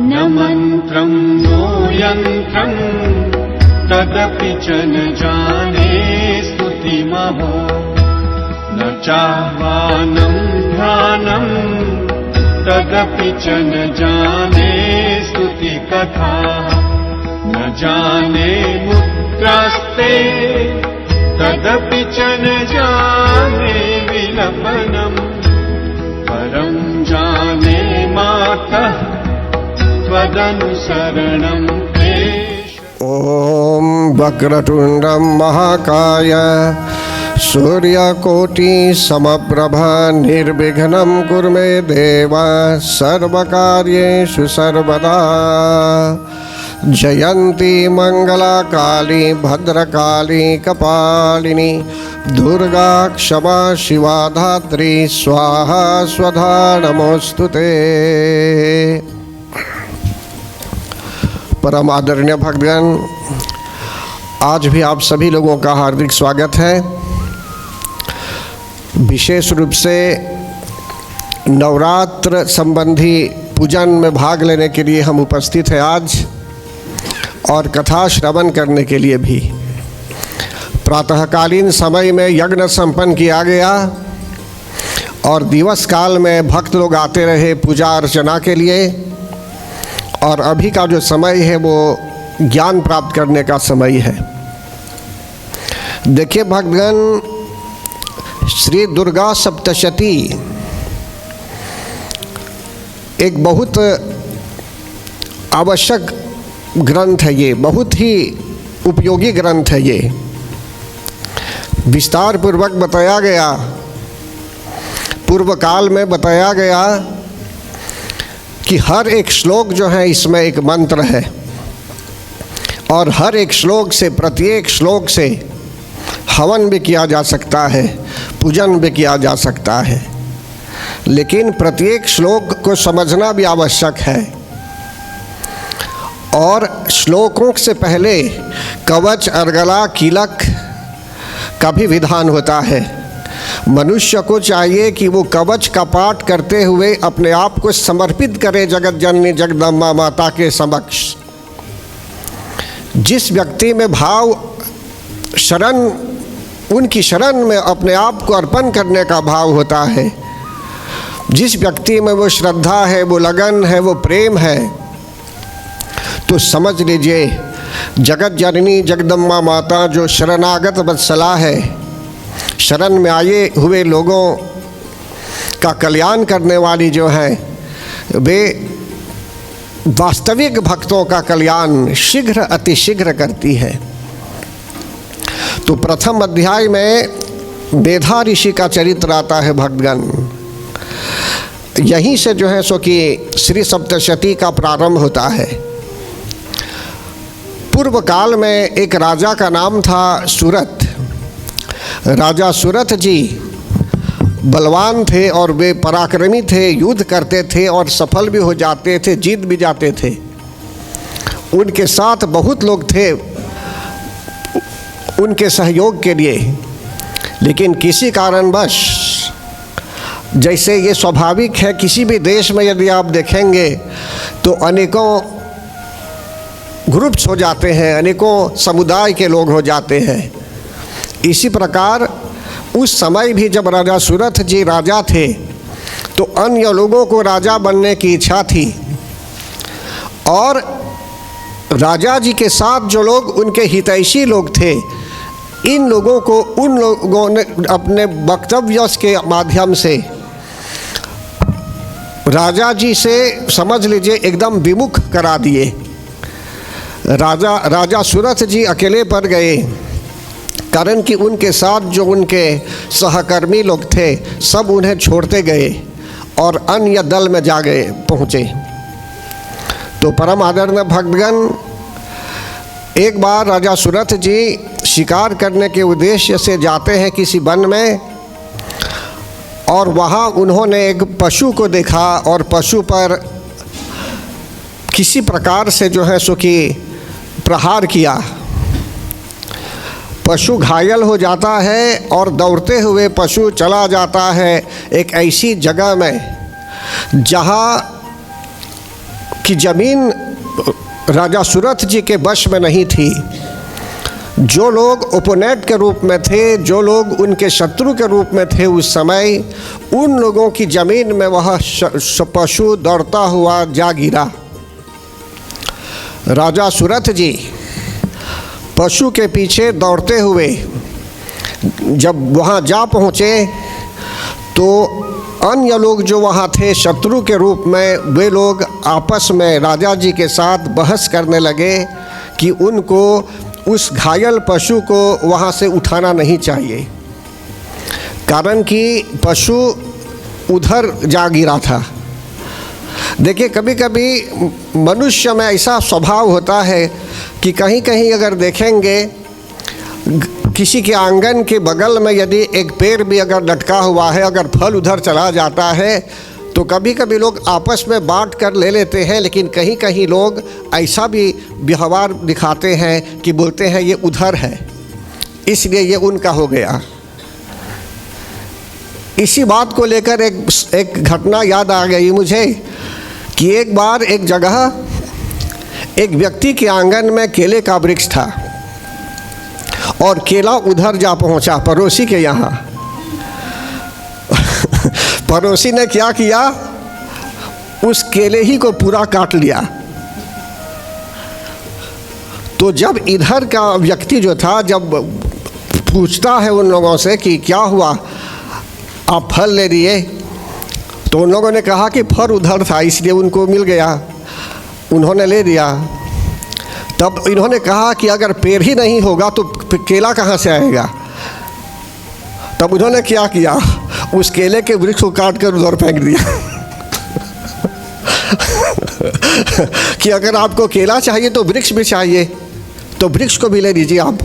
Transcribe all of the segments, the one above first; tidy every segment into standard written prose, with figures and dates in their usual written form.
न मन्त्रं नो यन्त्रं तदपि च न जाने स्तुतिमहो न चाह्वानं ध्यानं तदपि च न जाने स्तुतिकथा न जाने मुद्रास्ते तदपि च न जाने विलपनम् परं जाने मातः त्वदनुसरणं ॐ वक्रतुण्डं महाकाय सूर्यकोटिसमप्रभा निर्विघ्नं कुरु मे देव सर्वकार्येषु सर्वदा जयन्ती मंगला काली भद्रकाली कपालिनी दुर्गा क्षमा शिवा धात्री स्वाहा स्वधा नमोस्तुते। परम आदरणीय भक्तगण, आज भी आप सभी लोगों का हार्दिक स्वागत है। विशेष रूप से नवरात्र संबंधी पूजन में भाग लेने के लिए हम उपस्थित हैं आज, और कथा श्रवण करने के लिए भी। प्रातःकालीन समय में यज्ञ संपन्न किया गया और दिवस काल में भक्त लोग आते रहे पूजा अर्चना के लिए, और अभी का जो समय है वो ज्ञान प्राप्त करने का समय है। देखिए भक्तगण, श्री दुर्गा सप्तशती एक बहुत आवश्यक ग्रंथ है, ये बहुत ही उपयोगी ग्रंथ है। ये विस्तार पूर्वक बताया गया, पूर्व काल में बताया गया कि हर एक श्लोक जो है इसमें एक मंत्र है, और हर एक श्लोक से, प्रत्येक श्लोक से हवन भी किया जा सकता है, पूजन भी किया जा सकता है। लेकिन प्रत्येक श्लोक को समझना भी आवश्यक है, और श्लोकों से पहले कवच, अर्गला, कीलक का भी विधान होता है। मनुष्य को चाहिए कि वो कवच का पाठ करते हुए अपने आप को समर्पित करे जगत जननी जगदम्बा माता के समक्ष। जिस व्यक्ति में भाव शरण, उनकी शरण में अपने आप को अर्पण करने का भाव होता है, जिस व्यक्ति में वो श्रद्धा है, वो लगन है, वो प्रेम है, तो समझ लीजिए जगत जननी जगदम्बा माता जो शरणागत वत्सला है, शरण में आए हुए लोगों का कल्याण करने वाली जो है, वे वास्तविक भक्तों का कल्याण शीघ्र अतिशीघ्र करती है। तो प्रथम अध्याय में मेधा ऋषि का चरित्र आता है भक्तगण। यहीं से जो है सो कि श्री सप्तशती का प्रारंभ होता है। पूर्व काल में एक राजा का नाम था सुरथ। राजा सुरथ जी बलवान थे और वे पराक्रमी थे, युद्ध करते थे और सफल भी हो जाते थे, जीत भी जाते थे। उनके साथ बहुत लोग थे उनके सहयोग के लिए, लेकिन किसी कारणवश, जैसे ये स्वाभाविक है किसी भी देश में यदि आप देखेंगे तो अनेकों ग्रुप्स हो जाते हैं, अनेकों समुदाय के लोग हो जाते हैं। इसी प्रकार उस समय भी जब राजा सुरथ जी राजा थे तो अन्य लोगों को राजा बनने की इच्छा थी, और राजा जी के साथ जो लोग उनके हितैषी लोग थे, इन लोगों को उन लोगों ने अपने वक्तव्य के माध्यम से राजा जी से समझ लीजिए एकदम विमुख करा दिए। राजा सुरथ जी अकेले पड़ गए, कारण कि उनके साथ जो उनके सहकर्मी लोग थे सब उन्हें छोड़ते गए और अन्य दल में जा गए पहुँचे। तो परम आदरणीय भक्तगण, एक बार राजा सुरथ जी शिकार करने के उद्देश्य से जाते हैं किसी वन में, और वहाँ उन्होंने एक पशु को देखा और पशु पर किसी प्रकार से जो है सो कि प्रहार किया। पशु घायल हो जाता है और दौड़ते हुए पशु चला जाता है एक ऐसी जगह में जहाँ कि जमीन राजा सुरथ जी के वश में नहीं थी। जो लोग ओपोनेंट के रूप में थे, जो लोग उनके शत्रु के रूप में थे उस समय, उन लोगों की ज़मीन में वह पशु दौड़ता हुआ जा गिरा। राजा सुरथ जी पशु के पीछे दौड़ते हुए जब वहाँ जा पहुँचे तो अन्य लोग जो वहाँ थे शत्रु के रूप में, वे लोग आपस में राजा जी के साथ बहस करने लगे कि उनको उस घायल पशु को वहाँ से उठाना नहीं चाहिए, कारण कि पशु उधर जा गिरा था। देखिए, कभी कभी मनुष्य में ऐसा स्वभाव होता है कि कहीं कहीं अगर देखेंगे किसी के आंगन के बगल में यदि एक पेड़ भी अगर लटका हुआ है, अगर फल उधर चला जाता है तो कभी कभी लोग आपस में बांट कर ले लेते हैं, लेकिन कहीं कहीं लोग ऐसा भी व्यवहार दिखाते हैं कि बोलते हैं ये उधर है, इसलिए ये उनका हो गया। इसी बात को लेकर एक घटना याद आ गई मुझे कि एक बार एक जगह एक व्यक्ति के आंगन में केले का वृक्ष था और केला उधर जा पहुंचा पड़ोसी के यहाँ। पड़ोसी ने क्या किया, उस केले ही को पूरा काट लिया। तो जब इधर का व्यक्ति जो था जब पूछता है उन लोगों से कि क्या हुआ, आप फल ले लिए, तो उन लोगों ने कहा कि फल उधर था इसलिए उनको मिल गया, उन्होंने ले लिया। तब इन्होंने कहा कि अगर पेड़ ही नहीं होगा तो केला कहाँ से आएगा। तब उन्होंने क्या किया, उस केले के वृक्ष को काट कर उधर फेंक दिया कि अगर आपको केला चाहिए तो वृक्ष भी चाहिए, तो वृक्ष को भी ले लीजिए आप।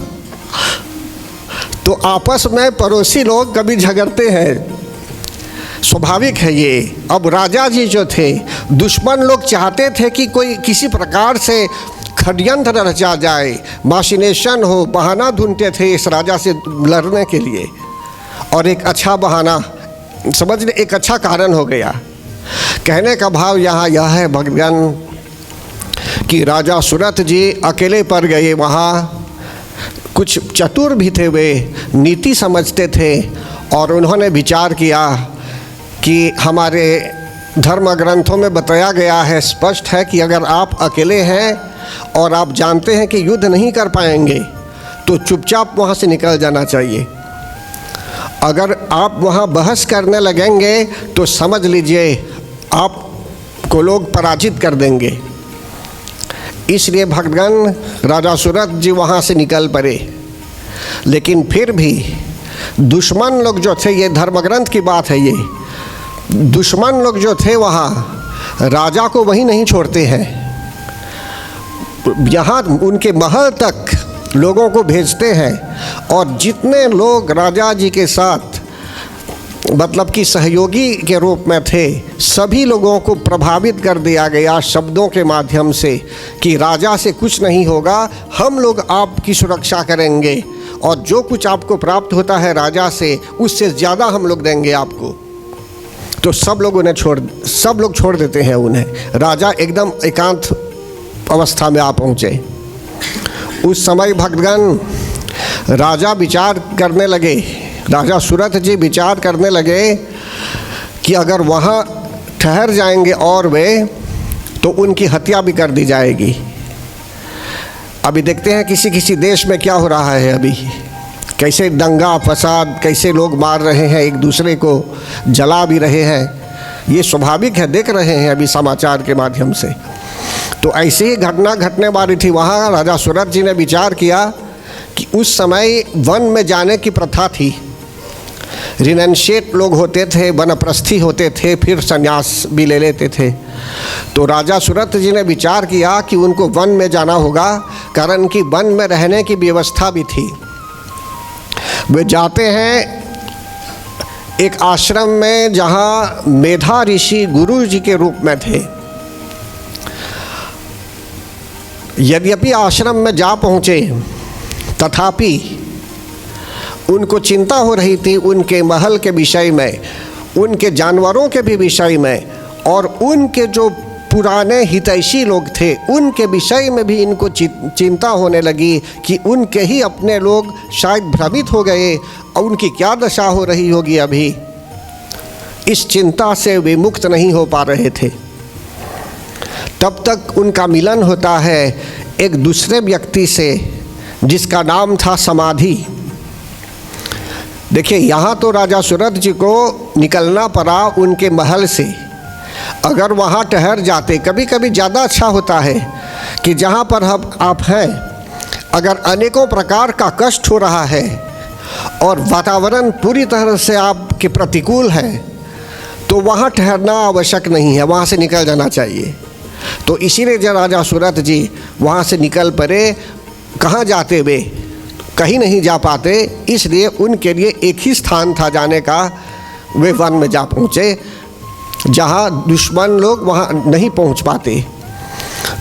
तो आपस में पड़ोसी लोग कभी झगड़ते हैं, स्वाभाविक है ये। अब राजा जी जो थे, दुश्मन लोग चाहते थे कि कोई किसी प्रकार से षड्यंत्र रचा जाए, माशिनेशन हो, बहाना ढूंढते थे इस राजा से लड़ने के लिए, और एक अच्छा बहाना समझने, एक अच्छा कारण हो गया। कहने का भाव यहाँ यह है भगवान कि राजा सुरथ जी अकेले पड़ गए वहाँ। कुछ चतुर भी थे, वे नीति समझते थे और उन्होंने विचार किया कि हमारे धर्म ग्रंथों में बताया गया है, स्पष्ट है कि अगर आप अकेले हैं और आप जानते हैं कि युद्ध नहीं कर पाएंगे तो चुपचाप वहाँ से निकल जाना चाहिए। अगर आप वहाँ बहस करने लगेंगे तो समझ लीजिए आपको लोग पराजित कर देंगे। इसलिए भगवान राजा सुरथ जी वहाँ से निकल पड़े। लेकिन फिर भी दुश्मन लोग जो थे, ये धर्मग्रंथ की बात है, ये दुश्मन लोग जो थे वहाँ राजा को वहीं नहीं छोड़ते हैं, यहाँ उनके महल तक लोगों को भेजते हैं। और जितने लोग राजा जी के साथ मतलब कि सहयोगी के रूप में थे, सभी लोगों को प्रभावित कर दिया गया शब्दों के माध्यम से कि राजा से कुछ नहीं होगा, हम लोग आपकी सुरक्षा करेंगे और जो कुछ आपको प्राप्त होता है राजा से उससे ज़्यादा हम लोग देंगे आपको। तो सब लोग छोड़ देते हैं उन्हें। राजा एकदम एकांत अवस्था में आ पहुँचे। उस समय भगवान राजा विचार करने लगे, राजा सुरथ जी विचार करने लगे कि अगर वहाँ ठहर जाएंगे और वे, तो उनकी हत्या भी कर दी जाएगी। अभी देखते हैं किसी किसी देश में क्या हो रहा है, अभी कैसे दंगा फसाद, कैसे लोग मार रहे हैं, एक दूसरे को जला भी रहे हैं। ये स्वाभाविक है, देख रहे हैं अभी समाचार के माध्यम से। तो ऐसे ही घटना घटने वाली थी वहाँ। राजा सुरथ जी ने विचार किया कि उस समय वन में जाने की प्रथा थी, रिनंशिएट लोग होते थे, वनप्रस्थी होते थे, फिर संन्यास भी ले लेते थे। तो राजा सुरथ जी ने विचार किया कि उनको वन में जाना होगा, कारण कि वन में रहने की व्यवस्था भी थी। वे जाते हैं एक आश्रम में जहाँ मेधा ऋषि गुरु जी के रूप में थे। यद्यपि आश्रम में जा पहुँचे, तथापि उनको चिंता हो रही थी उनके महल के विषय में, उनके जानवरों के भी विषय में, और उनके जो पुराने हितैषी लोग थे उनके विषय में भी इनको चिंता होने लगी कि उनके ही अपने लोग शायद भ्रमित हो गए और उनकी क्या दशा हो रही होगी। अभी इस चिंता से वे मुक्त नहीं हो पा रहे थे। तब तक उनका मिलन होता है एक दूसरे व्यक्ति से जिसका नाम था समाधि। देखिए, यहाँ तो राजा सुरथ जी को निकलना पड़ा उनके महल से। अगर वहाँ ठहर जाते, कभी कभी ज़्यादा अच्छा होता है कि जहाँ पर आप हैं, अगर अनेकों प्रकार का कष्ट हो रहा है और वातावरण पूरी तरह से आपके प्रतिकूल है, तो वहाँ ठहरना आवश्यक नहीं है, वहाँ से निकल जाना चाहिए। तो इसीलिए जब राजा सुरथ जी वहाँ से निकल पड़े, कहाँ जाते वे, कहीं नहीं जा पाते, इसलिए उनके लिए एक ही स्थान था जाने का। वे वन में जा पहुँचे जहाँ दुश्मन लोग वहाँ नहीं पहुँच पाते।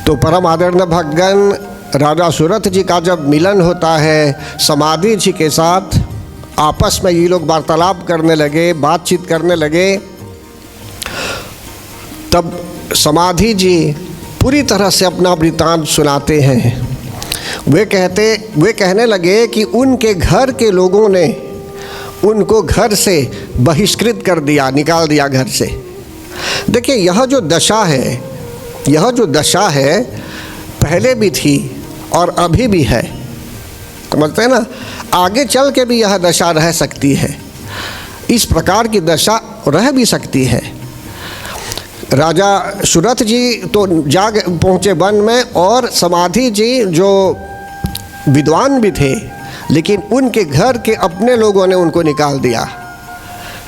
तो परम आदरणीय भक्तगण, राजा सुरथ जी का जब मिलन होता है समाधि जी के साथ, आपस में ये लोग वार्तालाप करने लगे, बातचीत करने लगे, तब समाधि जी पूरी तरह से अपना वृत्तांत सुनाते हैं। वे कहने लगे कि उनके घर के लोगों ने उनको घर से बहिष्कृत कर दिया, निकाल दिया घर से। देखिए, यह जो दशा है पहले भी थी और अभी भी है, समझते हैं ना। आगे चल के भी यह दशा रह सकती है, इस प्रकार की दशा रह भी सकती है। राजा सुरथ जी तो जा पहुँचे वन में, और समाधि जी जो विद्वान भी थे, लेकिन उनके घर के अपने लोगों ने उनको निकाल दिया।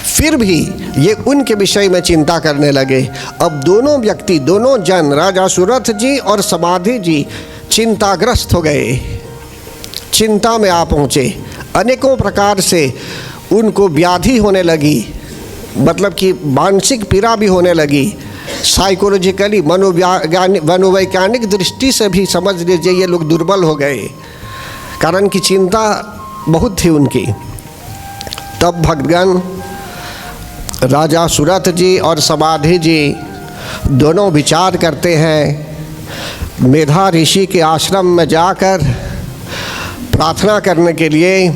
फिर भी ये उनके विषय में चिंता करने लगे। अब दोनों जन, राजा सुरथ जी और समाधि जी, चिंताग्रस्त हो गए, चिंता में आ पहुँचे। अनेकों प्रकार से उनको व्याधि होने लगी, मतलब कि मानसिक पीड़ा भी होने लगी। साइकोलॉजिकली, मनोवैज्ञानिक दृष्टि से भी समझ लीजिए ये लोग दुर्बल हो गए, कारण की चिंता बहुत थी उनकी। तब भक्तगण, राजा सुरथ जी और समाधि जी दोनों विचार करते हैं मेधा ऋषि के आश्रम में जाकर प्रार्थना करने के लिए,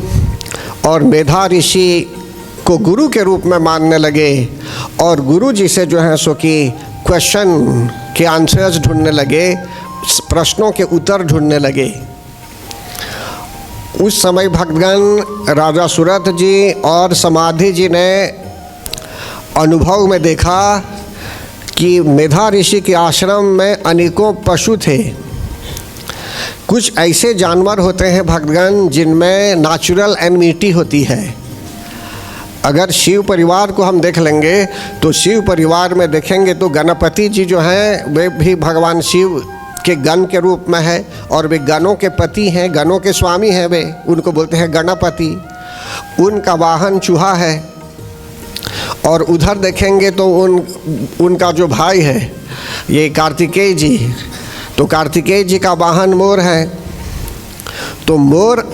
और मेधा ऋषि को गुरु के रूप में मानने लगे, और गुरु जी से जो है सो कि क्वेश्चन के आंसर्स ढूंढने लगे, प्रश्नों के उत्तर ढूंढने लगे। उस समय भक्तगण, राजा सुरथ जी और समाधि जी ने अनुभव में देखा कि मेधा ऋषि के आश्रम में अनेकों पशु थे। कुछ ऐसे जानवर होते हैं भक्तगण जिनमें नेचुरल एनिमिटी होती है। अगर शिव परिवार को हम देख लेंगे तो शिव परिवार में देखेंगे तो गणपति जी जो हैं वे भी भगवान शिव के गण के रूप में है, और वे गणों के पति हैं, गणों के स्वामी हैं, वे उनको बोलते हैं गणपति। उनका वाहन चूहा है। और उधर देखेंगे तो उनका जो भाई है ये कार्तिकेय जी, तो कार्तिकेय जी का वाहन मोर है। तो मोर,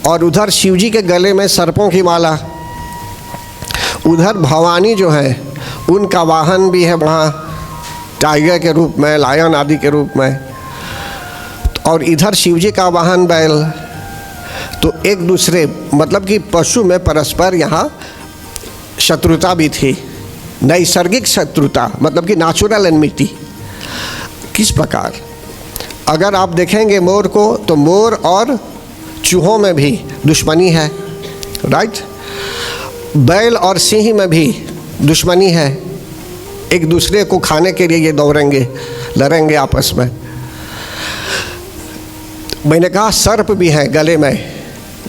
और उधर शिव जी के गले में सर्पों की माला। उधर भवानी जो है उनका वाहन भी है वहाँ टाइगर के रूप में, लायन आदि के रूप में। और इधर शिव जी का वाहन बैल। तो एक दूसरे, मतलब कि पशु में परस्पर यहाँ शत्रुता भी थी, नैसर्गिक शत्रुता, मतलब कि नेचुरल एनिमिटी। किस प्रकार, अगर आप देखेंगे मोर को तो मोर और चूहों में भी दुश्मनी है, राइट। बैल और सिंह में भी दुश्मनी है, एक दूसरे को खाने के लिए ये दौड़ेंगे, लड़ेंगे आपस में। मैंने कहा सर्प भी है गले में,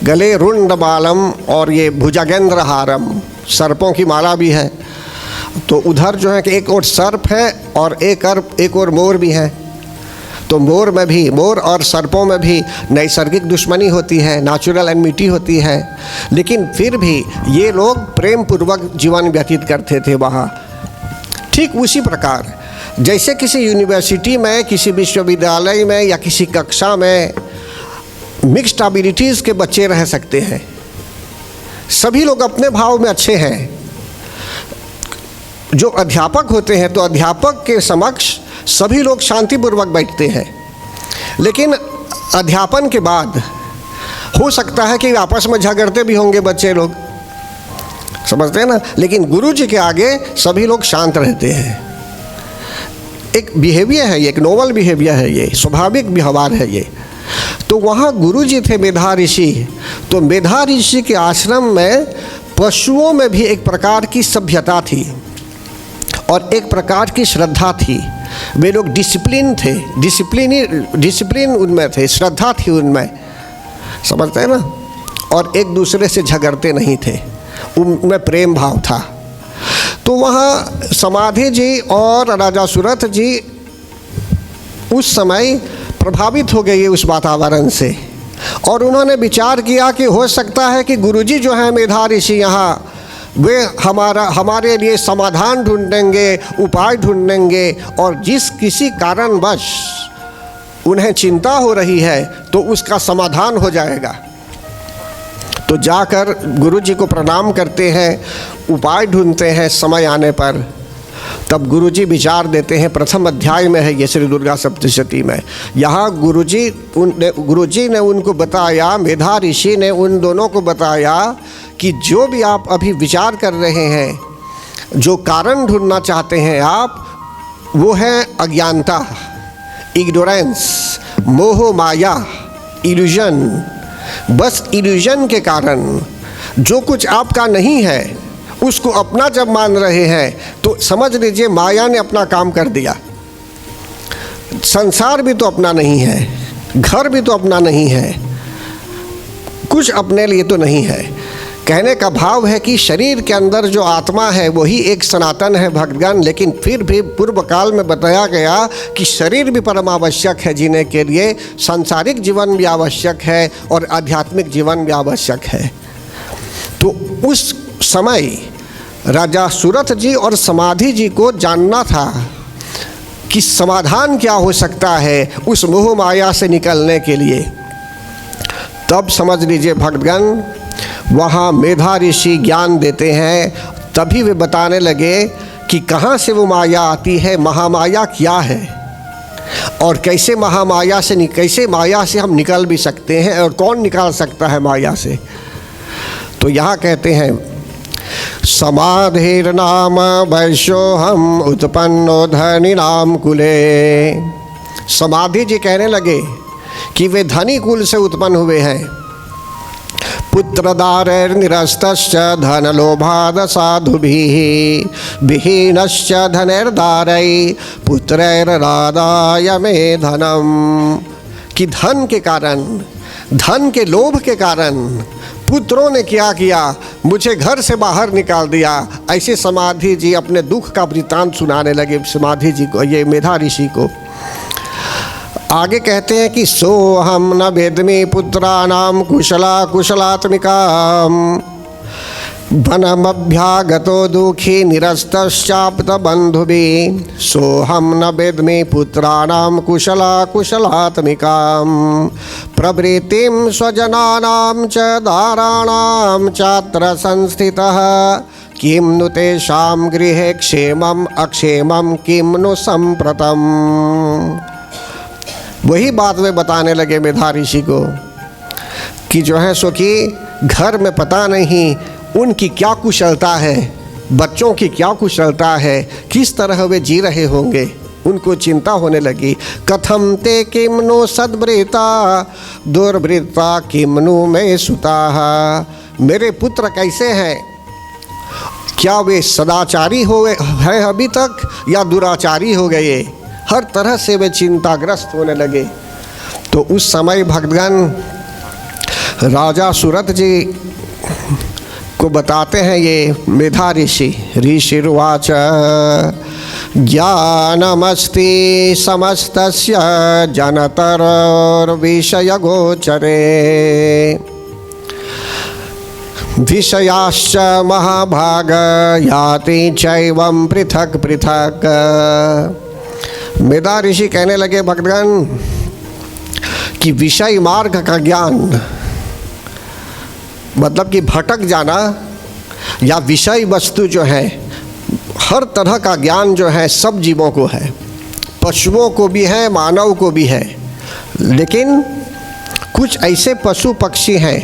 गले रुंड बालम और ये भुजगेंद्र हारम, सर्पों की माला भी है। तो उधर जो है कि एक और सर्प है और एक और मोर भी है। तो मोर में भी, मोर और सर्पों में भी नैसर्गिक दुश्मनी होती है, नेचुरल एनिमिटी होती है, लेकिन फिर भी ये लोग प्रेम पूर्वक जीवन व्यतीत करते थे वहाँ। ठीक उसी प्रकार जैसे किसी यूनिवर्सिटी में, किसी विश्वविद्यालय में या किसी कक्षा में मिक्स्ड एबिलिटीज़ के बच्चे रह सकते हैं। सभी लोग अपने भाव में अच्छे हैं। जो अध्यापक होते हैं तो अध्यापक के समक्ष सभी लोग शांतिपूर्वक बैठते हैं, लेकिन अध्यापन के बाद हो सकता है कि आपस में झगड़ते भी होंगे बच्चे लोग, समझते हैं ना। लेकिन गुरु जी के आगे सभी लोग शांत रहते हैं। एक बिहेवियर है ये, एक नॉर्मल बिहेवियर है ये, स्वाभाविक व्यवहार है ये। तो वहाँ गुरु जी थे मेधा ऋषि, तो मेधा ऋषि के आश्रम में पशुओं में भी एक प्रकार की सभ्यता थी और एक प्रकार की श्रद्धा थी। वे लोग डिसिप्लिन थे, डिसिप्लिन उनमें थे, श्रद्धा थी उनमें, समझते हैं ना। और एक दूसरे से झगड़ते नहीं थे, उनमें प्रेम भाव था। तो वहाँ समाधि जी और राजा सुरथ जी उस समय प्रभावित हो गए उस वातावरण से, और उन्होंने विचार किया कि हो सकता है कि गुरुजी जो हैं मेधा ऋषि यहाँ, वे हमारे लिए समाधान ढूंढेंगे, उपाय ढूंढेंगे, और जिस किसी कारणवश उन्हें चिंता हो रही है तो उसका समाधान हो जाएगा। तो जाकर गुरुजी को प्रणाम करते हैं, उपाय ढूंढते हैं समय आने पर। तब गुरुजी विचार देते हैं, प्रथम अध्याय में है ये श्री दुर्गा सप्तशती में। यहाँ गुरुजी ने उनको बताया, मेधा ऋषि ने उन दोनों को बताया कि जो भी आप अभी विचार कर रहे हैं, जो कारण ढूंढना चाहते हैं आप, वो है अज्ञानता, इग्नोरेंस, मोह माया, इल्यूजन। बस इल्यूजन के कारण जो कुछ आपका नहीं है उसको अपना जब मान रहे हैं तो समझ लीजिए माया ने अपना काम कर दिया। संसार भी तो अपना नहीं है, घर भी तो अपना नहीं है, कुछ अपने लिए तो नहीं है। कहने का भाव है कि शरीर के अंदर जो आत्मा है वही एक सनातन है भक्तगण, लेकिन फिर भी पूर्व काल में बताया गया कि शरीर भी परम आवश्यक है जीने के लिए, सांसारिक जीवन भी आवश्यक है और आध्यात्मिक जीवन भी आवश्यक है। तो उस समय राजा सुरथ जी और समाधि जी को जानना था कि समाधान क्या हो सकता है उस मोह माया से निकलने के लिए। तब समझ लीजिए भक्तगण, वहाँ मेधा ऋषि ज्ञान देते हैं। तभी वे बताने लगे कि कहाँ से वो माया आती है, महामाया क्या है, और कैसे महामाया से कैसे माया से हम निकल भी सकते हैं, और कौन निकाल सकता है माया से। तो यहाँ कहते हैं, समाधिर्नाम वैश्योहम उत्पन्नो धनिनाम कुले। समाधि जी कहने लगे कि वे धनी कुल से उत्पन्न हुए हैं। पुत्रदारैर्निरस्तश्च धनलोभाद साधुभिः विहीनश्च धनैर्दारै पुत्रैर्रादाय मे धनम। कि धन के कारण, धन के लोभ के कारण पुत्रों ने क्या किया, मुझे घर से बाहर निकाल दिया। ऐसे समाधि जी अपने दुख का वृत्तांत सुनाने लगे समाधि जी को, ये मेधा ऋषि को। आगे कहते हैं कि सोहम न वेदमी पुत्राणाम कुशलात्मिकाम वनमभ्यागतो दुखी निरस्तश्चाप्त बंधुभिः। सोहम न वेदमी पुत्राणाम कुशलात्मिकाम प्रवृत्तिं स्वजनानां च दाराणां चात्र संस्थितः। किं नु तेषां गृहे क्षेमम् अक्षेमं किं नु संप्रतम्। वही बात वे बताने लगे मेधा ऋषि को कि जो है सो कि घर में पता नहीं उनकी क्या कुशलता है, बच्चों की क्या कुशलता है, किस तरह वे जी रहे होंगे, उनको चिंता होने लगी। कथम ते किम्नो सद्वृता दुर्वृता किम्नु में सुताः। मेरे पुत्र कैसे हैं, क्या वे सदाचारी हो गए हैं अभी तक या दुराचारी हो गए। हर तरह से वे चिंताग्रस्त होने लगे। तो उस समय भक्तगण राजा सुरथ जी को बताते हैं ये मेधा ऋषि। ऋषिर्वाच ज्ञानमस्ति समस्तस्य जनतरोर्विषयगोचरे विषयाश्च महाभाग याति चैवं पृथक पृथक। मेधा ऋषि कहने लगे भक्तगण कि विषय मार्ग का ज्ञान मतलब कि भटक जाना या विषय वस्तु जो है, हर तरह का ज्ञान जो है सब जीवों को है, पशुओं को भी है, मानव को भी है। लेकिन कुछ ऐसे पशु पक्षी हैं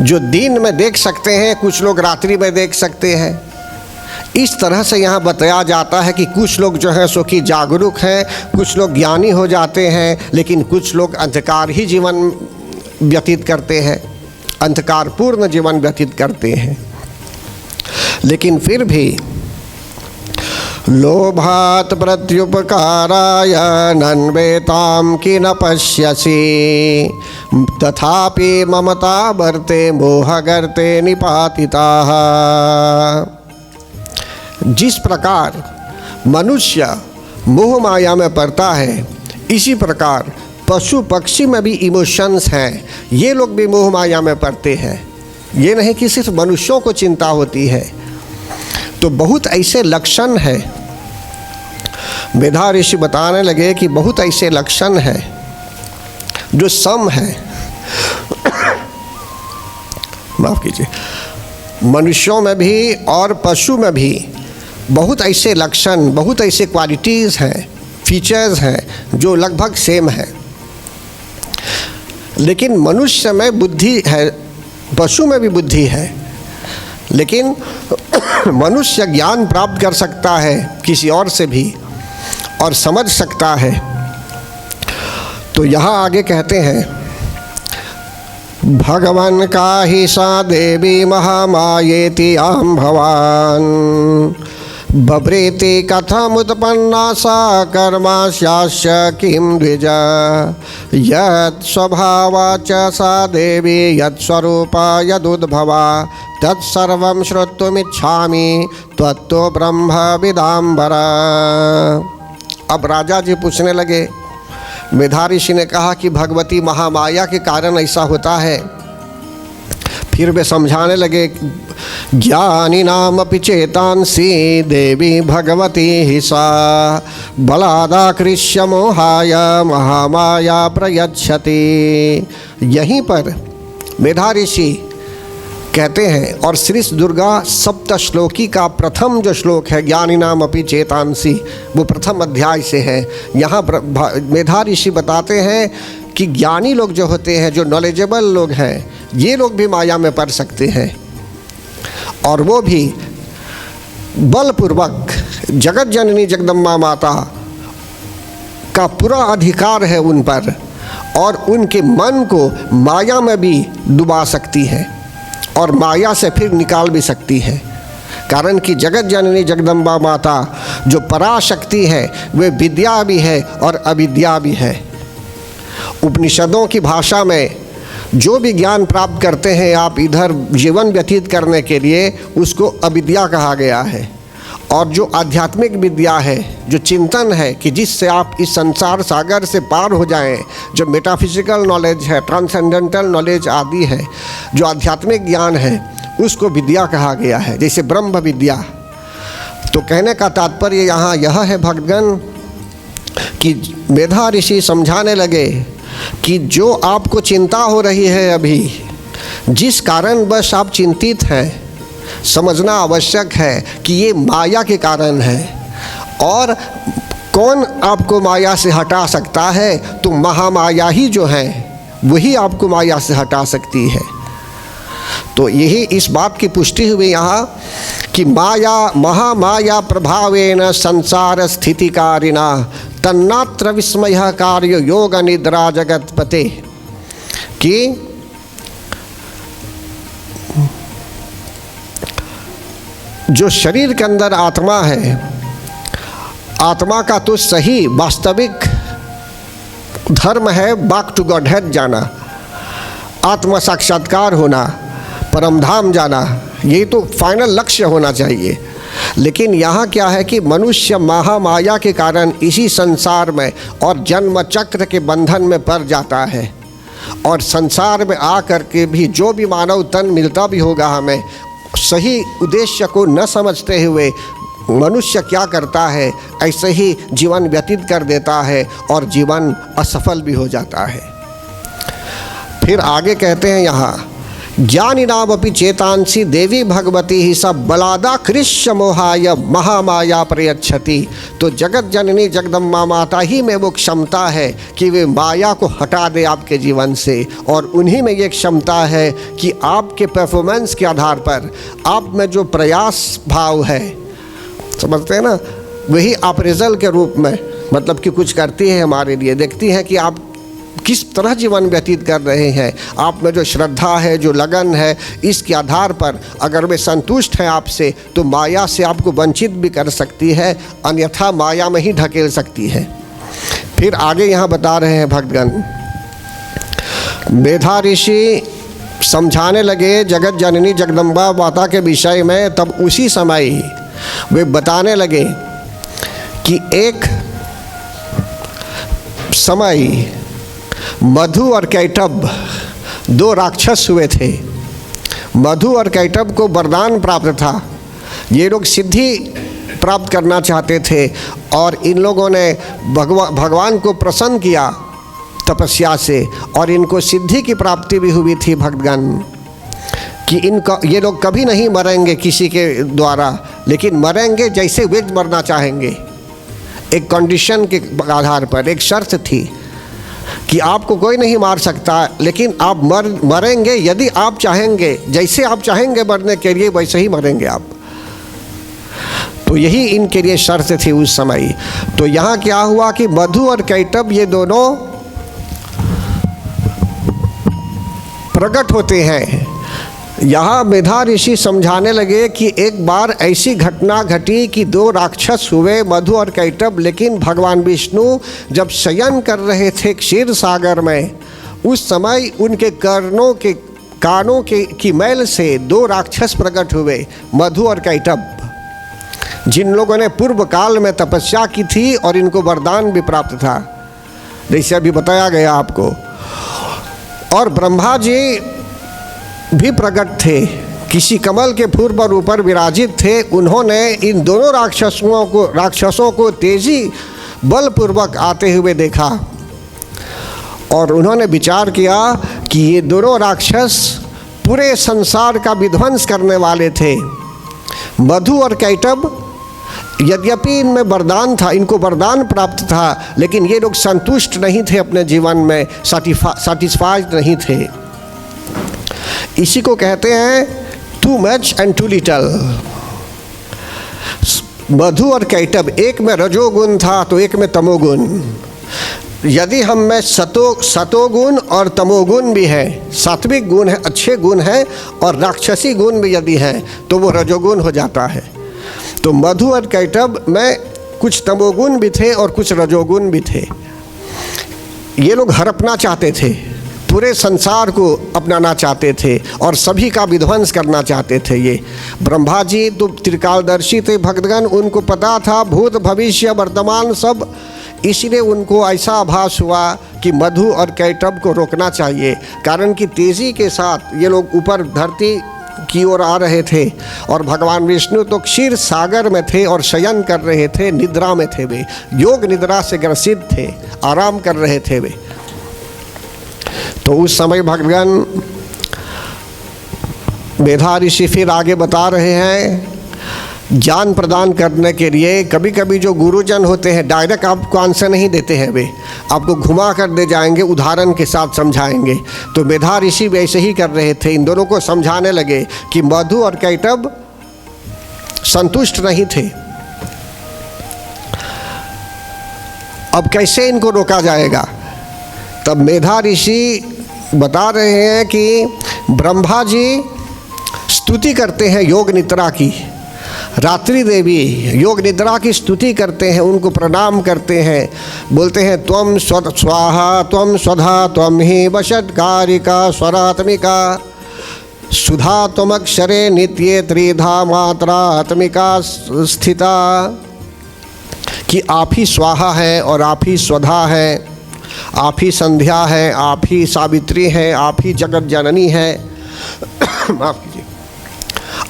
जो दिन में देख सकते हैं, कुछ लोग रात्रि में देख सकते हैं। इस तरह से यहाँ बताया जाता है कि कुछ लोग जो हैं सो कि जागरूक हैं, कुछ लोग ज्ञानी हो जाते हैं, लेकिन कुछ लोग अंधकार ही जीवन व्यतीत करते हैं, अंधकारपूर्ण जीवन व्यतीत करते हैं। लेकिन फिर भी लोभात प्रत्युपकाराय नन्वेताम कि न पश्यसि तथापि ममता वर्ते मोहगर्ते निपातिताः। जिस प्रकार मनुष्य मोह माया में पड़ता है, इसी प्रकार पशु पक्षी में भी इमोशंस हैं, ये लोग भी मोह माया में पड़ते हैं। ये नहीं कि सिर्फ मनुष्यों को चिंता होती है। तो बहुत ऐसे लक्षण हैं, मेधा ऋषि बताने लगे कि बहुत ऐसे लक्षण हैं जो सम है, माफ़ कीजिए, मनुष्यों में भी और पशु में भी बहुत ऐसे लक्षण, बहुत ऐसे क्वालिटीज़ हैं, फीचर्स हैं जो लगभग सेम है। लेकिन मनुष्य में बुद्धि है, पशु में भी बुद्धि है, लेकिन मनुष्य ज्ञान प्राप्त कर सकता है किसी और से भी और समझ सकता है। तो यहाँ आगे कहते हैं, भगवान का ही सा देवी महामायेति आम भवान बभ्रेति कथमुत्पन्ना सा कर्मास्यास्य किं द्विज यत् स्वभावा च सा देवी यत् स्वरूपा यदुद्भवा तत्सर्वं श्रोतुमिच्छामि त्वत्तो ब्रह्म विदाम्बरा। अब राजा जी पूछने लगे, मेधा ऋषि ने कहा कि भगवती महामाया के कारण ऐसा होता है। फिर वे समझाने लगे, ज्ञानी नाम अपि चेतांसी देवी भगवती ही सा बलादाकृष्य मोहाय महामाया प्रयच्छति। यहीं पर मेधा ऋषि कहते हैं, और श्री दुर्गा सप्तश्लोकी का प्रथम जो श्लोक है, ज्ञानी नाम अपि चेतांसी, वो प्रथम अध्याय से है। यहाँ मेधा ऋषि बताते हैं कि ज्ञानी लोग जो होते हैं, जो नॉलेजेबल लोग हैं, ये लोग भी माया में पड़ सकते हैं, और वो भी बलपूर्वक जगत जननी जगदम्बा माता का पूरा अधिकार है उन पर, और उनके मन को माया में भी डुबा सकती है और माया से फिर निकाल भी सकती है। कारण कि जगत जननी जगदम्बा माता जो पराशक्ति है, वे विद्या भी है और अविद्या भी है। उपनिषदों की भाषा में जो भी ज्ञान प्राप्त करते हैं आप इधर जीवन व्यतीत करने के लिए, उसको अविद्या कहा गया है। और जो आध्यात्मिक विद्या है, जो चिंतन है कि जिससे आप इस संसार सागर से पार हो जाएं, जो मेटाफिजिकल नॉलेज है, ट्रांसेंडेंटल नॉलेज आदि है, जो आध्यात्मिक ज्ञान है, उसको विद्या कहा गया है, जैसे ब्रह्म विद्या। तो कहने का तात्पर्य यहाँ यह है भक्तगण कि मेधा ऋषि समझाने लगे कि जो आपको चिंता हो रही है अभी, जिस कारण बस आप चिंतित हैं, समझना आवश्यक है कि ये माया के कारण है। और कौन आपको माया से हटा सकता है? तो महामाया ही जो है वही आपको माया से हटा सकती है। तो यही इस बात की पुष्टि हुई यहाँ कि माया महामाया प्रभावेन संसार स्थितिकारिणा तन्नात्र विस्मय कार्य योग निद्रा जगतपते। कि जो शरीर के अंदर आत्मा है, आत्मा का तो सही वास्तविक धर्म है बैक टू गॉड हेड जाना, आत्म साक्षात्कार होना, परमधाम जाना, यही तो फाइनल लक्ष्य होना चाहिए। लेकिन यहाँ क्या है कि मनुष्य महामाया के कारण इसी संसार में और जन्म चक्र के बंधन में पड़ जाता है, और संसार में आकर के भी जो भी मानव तन मिलता भी होगा हमें, सही उद्देश्य को न समझते हुए मनुष्य क्या करता है, ऐसे ही जीवन व्यतीत कर देता है और जीवन असफल भी हो जाता है। फिर आगे कहते हैं यहाँ ज्ञानिनामपि चेतांसी देवी भगवती ही सब बलादा कृष्ण मोहाय महामाया प्रयच्छति। तो जगत जननी जगदम्बा माता ही में वो क्षमता है कि वे माया को हटा दे आपके जीवन से, और उन्हीं में ये क्षमता है कि आपके परफॉर्मेंस के आधार पर, आप में जो प्रयास भाव है, समझते हैं ना, वही आप रिजल्ट के रूप में मतलब कि कुछ करती है हमारे लिए, देखती है कि आप किस तरह जीवन व्यतीत कर रहे हैं। आप में जो श्रद्धा है, जो लगन है, इसके आधार पर अगर वे संतुष्ट हैं आपसे तो माया से आपको वंचित भी कर सकती है, अन्यथा माया में ही ढकेल सकती है। फिर आगे यहाँ बता रहे हैं भक्तगण, मेधा ऋषि समझाने लगे जगत जननी जगदम्बा माता के विषय में। तब उसी समय वे बताने लगे कि एक समय मधु और कैटभ दो राक्षस हुए थे। मधु और कैटभ को वरदान प्राप्त था, ये लोग सिद्धि प्राप्त करना चाहते थे, और इन लोगों ने भगवान को प्रसन्न किया तपस्या से, और इनको सिद्धि की प्राप्ति भी हुई थी भक्तगण, कि इनका ये लोग कभी नहीं मरेंगे किसी के द्वारा, लेकिन मरेंगे जैसे वे मरना चाहेंगे। एक कंडीशन के आधार पर एक शर्त थी कि आपको कोई नहीं मार सकता, लेकिन आप मरेंगे यदि आप चाहेंगे, जैसे आप चाहेंगे मरने के लिए वैसे ही मरेंगे आप। तो यही इनके लिए शर्त थी उस समय। तो यहाँ क्या हुआ कि मधु और कैटभ ये दोनों प्रकट होते हैं। यहाँ मेधा ऋषि समझाने लगे कि एक बार ऐसी घटना घटी कि दो राक्षस हुए मधु और कैटभ, लेकिन भगवान विष्णु जब शयन कर रहे थे क्षीर सागर में, उस समय उनके कानों की मैल से दो राक्षस प्रकट हुए, मधु और कैटभ, जिन लोगों ने पूर्व काल में तपस्या की थी और इनको वरदान भी प्राप्त था, जैसे अभी बताया गया आपको। और ब्रह्मा जी भी प्रकट थे, किसी कमल के फूल पर ऊपर विराजित थे। उन्होंने इन दोनों राक्षसों को तेजी बलपूर्वक आते हुए देखा, और उन्होंने विचार किया कि ये दोनों राक्षस पूरे संसार का विध्वंस करने वाले थे। मधु और कैटभ, यद्यपि इनमें वरदान था, इनको वरदान प्राप्त था, लेकिन ये लोग संतुष्ट नहीं थे अपने जीवन में, सैटिस्फाइड नहीं थे। इसी को कहते हैं too much and too little. Madhu और कैटभ, एक में रजोगुण था तो एक में तमोगुण। यदि हम में सतोगुण और तमोगुण भी है, सात्विक गुण है, अच्छे गुण हैं, और राक्षसी गुण भी यदि हैं तो वो रजोगुण हो जाता है। तो मधु और कैटभ में कुछ तमोगुण भी थे और कुछ रजोगुण भी थे। ये लोग हड़पना चाहते थे, पूरे संसार को अपनाना चाहते थे और सभी का विध्वंस करना चाहते थे। ये ब्रह्मा जी तो त्रिकालदर्शी थे भक्तगण, उनको पता था भूत भविष्य वर्तमान सब, इसलिए उनको ऐसा आभास हुआ कि मधु और कैटभ को रोकना चाहिए। कारण कि तेज़ी के साथ ये लोग ऊपर धरती की ओर आ रहे थे, और भगवान विष्णु तो क्षीर सागर में थे और शयन कर रहे थे, निद्रा में थे, वे योग निद्रा से ग्रसित थे, आराम कर रहे थे वे। तो उस समय भगवान मेधा ऋषि फिर आगे बता रहे हैं, ज्ञान प्रदान करने के लिए कभी कभी जो गुरुजन होते हैं डायरेक्ट आपको आंसर नहीं देते हैं, वे आपको घुमा कर दे जाएंगे, उदाहरण के साथ समझाएंगे। तो मेधा ऋषि भी ऐसे ही कर रहे थे, इन दोनों को समझाने लगे कि मधु और कैटभ संतुष्ट नहीं थे, अब कैसे इनको रोका जाएगा। तब मेधा ऋषि बता रहे हैं कि ब्रह्मा जी स्तुति करते हैं योग निद्रा की, रात्रि देवी योग निद्रा की स्तुति करते हैं, उनको प्रणाम करते हैं, बोलते हैं त्वं स्वाहा त्वं स्वधा त्वं ही वषट्कारिका स्वरात्मिका सुधा त्वमक्षरे नित्ये त्रिधा मात्रा आत्मिका स्थिता। कि आप ही स्वाहा है और आप ही स्वधा है, आप ही संध्या है, आप ही सावित्री है, आप ही जगत जननी है, माफ कीजिए,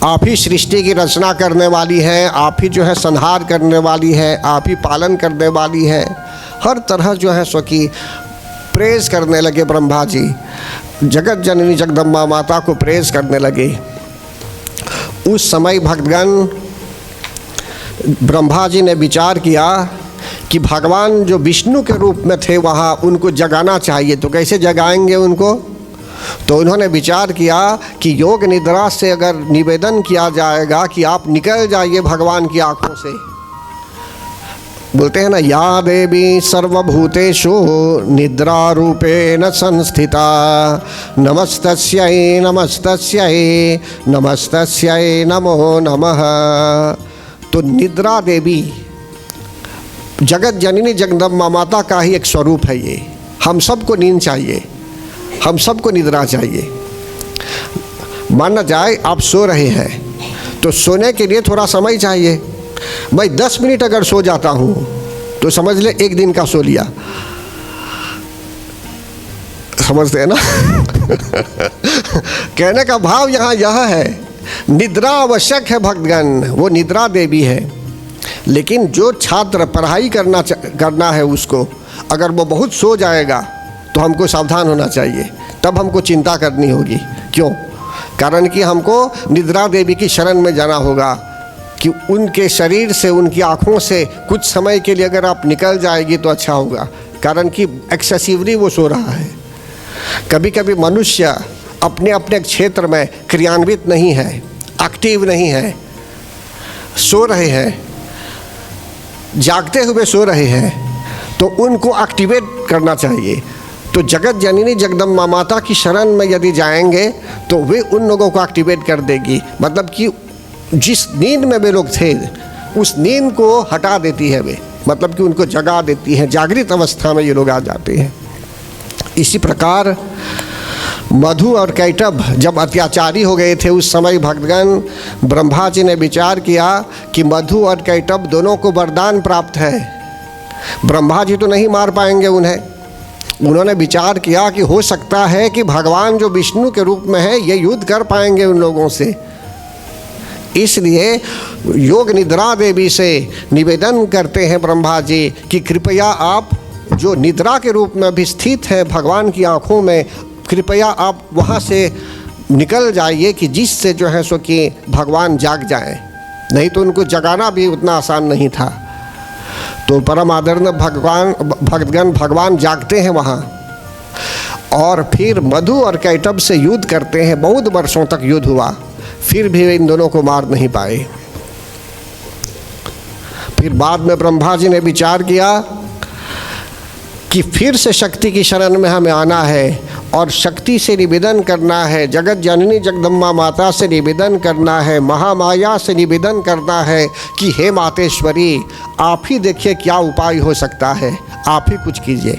आप ही सृष्टि की रचना करने वाली है, आप ही जो है संहार करने वाली है, आप ही पालन करने वाली है। हर तरह जो है सो कि प्रेज करने लगे ब्रह्मा जी, जगत जननी जगदम्बा माता को प्रेज करने लगे। उस समय भक्तगण ब्रह्मा जी ने विचार किया कि भगवान जो विष्णु के रूप में थे वहाँ उनको जगाना चाहिए, तो कैसे जगाएंगे उनको? तो उन्होंने विचार किया कि योग निद्रा से अगर निवेदन किया जाएगा कि आप निकल जाइए भगवान की आँखों से। बोलते हैं ना, या देवी सर्वभूतेषु निद्रा रूपेण संस्थिता नमस्तस्यै नमस्तस्यै नमस्तस्यै नमो नमः। तो निद्रा देवी जगत जननी जगदम्बा माता का ही एक स्वरूप है ये। हम सबको नींद चाहिए, हम सबको निद्रा चाहिए। माना जाए आप सो रहे हैं तो सोने के लिए थोड़ा समय चाहिए। मैं 10 मिनट अगर सो जाता हूँ तो समझ ले 1 दिन का सो लिया। समझते हैं ना? कहने का भाव यहाँ यह है, निद्रा आवश्यक है भक्तगण, वो निद्रा देवी है। लेकिन जो छात्र पढ़ाई करना है उसको, अगर वो बहुत सो जाएगा तो हमको सावधान होना चाहिए, तब हमको चिंता करनी होगी। क्यों? कारण कि हमको निद्रा देवी की शरण में जाना होगा कि उनके शरीर से, उनकी आँखों से कुछ समय के लिए अगर आप निकल जाएगी तो अच्छा होगा। कारण कि एक्सेसिवली वो सो रहा है। कभी कभी मनुष्य अपने अपने क्षेत्र में क्रियान्वित नहीं है, एक्टिव नहीं है, सो रहे हैं, जागते हुए सो रहे हैं, तो उनको एक्टिवेट करना चाहिए। तो जगत जननी जगदम्बा माता की शरण में यदि जाएंगे तो वे उन लोगों को एक्टिवेट कर देगी। मतलब कि जिस नींद में वे लोग थे उस नींद को हटा देती है वे, मतलब कि उनको जगा देती है, जागृत अवस्था में ये लोग आ जाते हैं। इसी प्रकार मधु और कैटभ जब अत्याचारी हो गए थे उस समय भक्तगण ब्रह्मा जी ने विचार किया कि मधु और कैटभ दोनों को वरदान प्राप्त है, ब्रह्मा जी तो नहीं मार पाएंगे उन्हें। उन्होंने विचार किया कि हो सकता है कि भगवान जो विष्णु के रूप में है ये युद्ध कर पाएंगे उन लोगों से। इसलिए योग निद्रा देवी से निवेदन करते हैं ब्रह्मा जी कि कृपया आप जो निद्रा के रूप में भी स्थित है भगवान की आँखों में, कृपया आप वहाँ से निकल जाइए कि जिससे जो है सो कि भगवान जाग जाएं। नहीं तो उनको जगाना भी उतना आसान नहीं था। तो परम आदरणीय भक्तगण भगवान जागते हैं वहाँ और फिर मधु और कैटभ से युद्ध करते हैं। बहुत वर्षों तक युद्ध हुआ, फिर भी इन दोनों को मार नहीं पाए। फिर बाद में ब्रह्मा जी ने विचार किया कि फिर से शक्ति की शरण में हमें आना है और शक्ति से निवेदन करना है, जगत जननी जगदम्बा माता से निवेदन करना है, महामाया से निवेदन करना है कि हे मातेश्वरी आप ही देखिए क्या उपाय हो सकता है, आप ही कुछ कीजिए।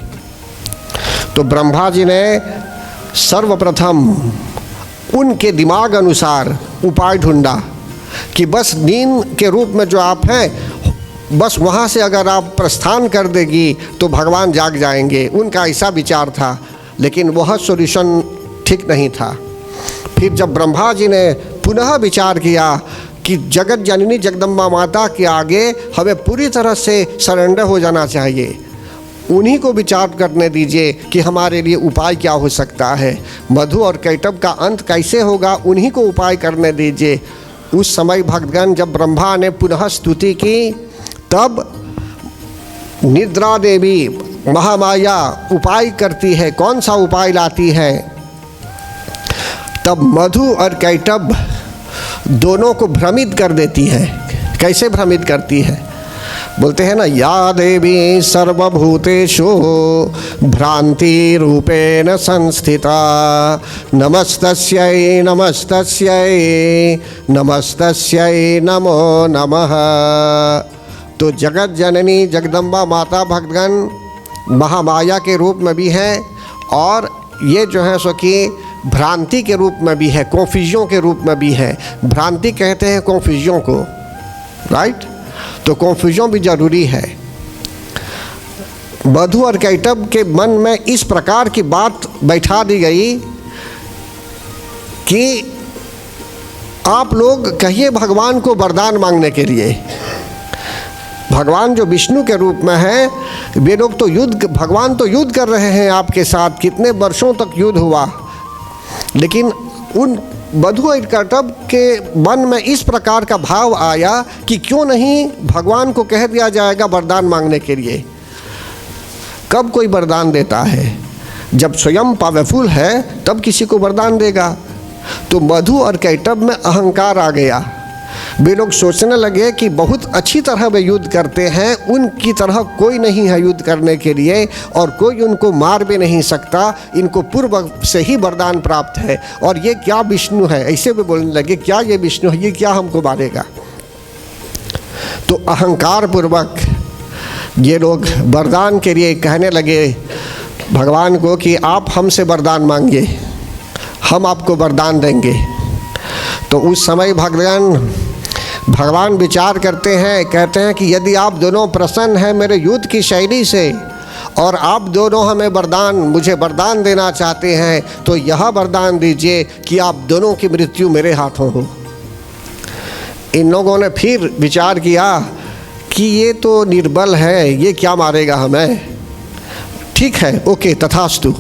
तो ब्रह्मा जी ने सर्वप्रथम उनके दिमाग अनुसार उपाय ढूंढा कि बस नींद के रूप में जो आप हैं बस वहाँ से अगर आप प्रस्थान कर देगी तो भगवान जाग जाएंगे। उनका ऐसा विचार था, लेकिन वह सॉल्यूशन ठीक नहीं था। फिर जब ब्रह्मा जी ने पुनः विचार किया कि जगत जननी जगदम्बा माता के आगे हमें पूरी तरह से सरेंडर हो जाना चाहिए, उन्हीं को विचार करने दीजिए कि हमारे लिए उपाय क्या हो सकता है, मधु और कैटभ का अंत कैसे होगा, उन्हीं को उपाय करने दीजिए। उस समय भक्तगण जब ब्रह्मा ने पुनः स्तुति की तब निद्रा देवी महामाया उपाय करती है। कौन सा उपाय लाती है? तब मधु और कैटभ दोनों को भ्रमित कर देती है। कैसे भ्रमित करती है? बोलते हैं ना, या देवी सर्वभूतेषु भ्रांति रूपेण संस्थिता नमस्तस्यै नमस्तस्यै नमस्तस्यै नमो नमः। तो जगत जननी जगदम्बा माता भक्तगण महामाया के रूप में भी है और ये जो है सो कि भ्रांति के रूप में भी है, कन्फ्यूजन के रूप में भी है। भ्रांति कहते हैं कन्फ्यूजन को, राइट? तो कन्फ्यूजन भी जरूरी है। मधु और कैटभ के मन में इस प्रकार की बात बैठा दी गई कि आप लोग कहिए भगवान को वरदान मांगने के लिए। भगवान जो विष्णु के रूप में है, वे लोग तो भगवान तो युद्ध कर रहे हैं आपके साथ, कितने वर्षों तक युद्ध हुआ, लेकिन उन मधु और कैटभ के मन में इस प्रकार का भाव आया कि क्यों नहीं भगवान को कह दिया जाएगा वरदान मांगने के लिए। कब कोई वरदान देता है? जब स्वयं पावरफुल है तब किसी को वरदान देगा। तो मधु और कैटभ में अहंकार आ गया। वे लोग सोचने लगे कि बहुत अच्छी तरह वे युद्ध करते हैं, उनकी तरह कोई नहीं है युद्ध करने के लिए और कोई उनको मार भी नहीं सकता, इनको पूर्व से ही वरदान प्राप्त है और ये क्या विष्णु है। ऐसे वे बोलने लगे, क्या ये विष्णु है, ये क्या हमको मारेगा। तो अहंकार पूर्वक ये लोग वरदान के लिए कहने लगे भगवान को कि आप हमसे वरदान मांगिए, हम आपको वरदान देंगे। तो उस समय भगवान विचार करते हैं, कहते हैं कि यदि आप दोनों प्रसन्न हैं मेरे युद्ध की शैली से और आप दोनों हमें मुझे वरदान देना चाहते हैं, तो यह वरदान दीजिए कि आप दोनों की मृत्यु मेरे हाथों हो। इन लोगों ने फिर विचार किया कि ये तो निर्बल है, ये क्या मारेगा हमें। ठीक है, ओके, तथास्तु।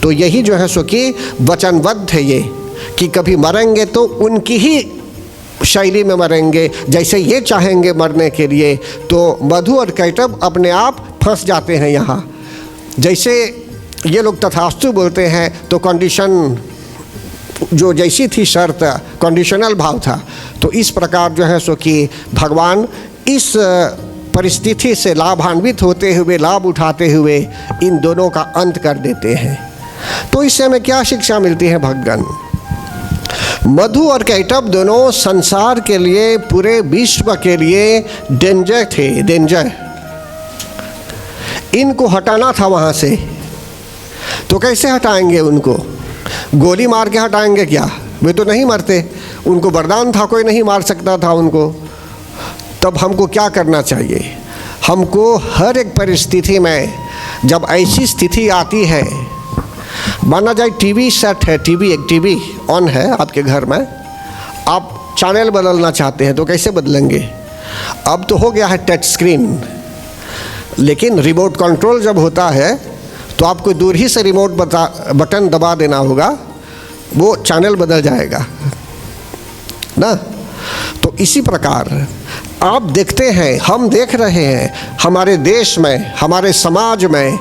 तो यही जो है सो कि वचनबद्ध है ये कि कभी मरेंगे तो उनकी ही शैली में मरेंगे, जैसे ये चाहेंगे मरने के लिए। तो मधु और कैटभ अपने आप फंस जाते हैं यहाँ। जैसे ये लोग तथास्तु बोलते हैं तो कंडीशन जो जैसी थी शर्त, कंडीशनल भाव था। तो इस प्रकार जो है सो कि भगवान इस परिस्थिति से लाभान्वित होते हुए, लाभ उठाते हुए इन दोनों का अंत कर देते हैं। तो इससे हमें क्या शिक्षा मिलती है भक्तगण? मधु और कैटभ दोनों संसार के लिए, पूरे विश्व के लिए डेंजर थे, डेंजर। इनको हटाना था वहाँ से। तो कैसे हटाएंगे उनको? गोली मार के हटाएंगे क्या? वे तो नहीं मरते, उनको वरदान था, कोई नहीं मार सकता था उनको। तब हमको क्या करना चाहिए? हमको हर एक परिस्थिति में जब ऐसी स्थिति आती है, माना जाए टीवी सेट है, टीवी ऑन है आपके घर में, आप चैनल बदलना चाहते हैं तो कैसे बदलेंगे? अब तो हो गया है टच स्क्रीन, लेकिन रिमोट कंट्रोल जब होता है तो आपको दूर ही से रिमोट बटन दबा देना होगा, वो चैनल बदल जाएगा ना। तो इसी प्रकार आप देखते हैं, हम देख रहे हैं हमारे देश में, हमारे समाज में,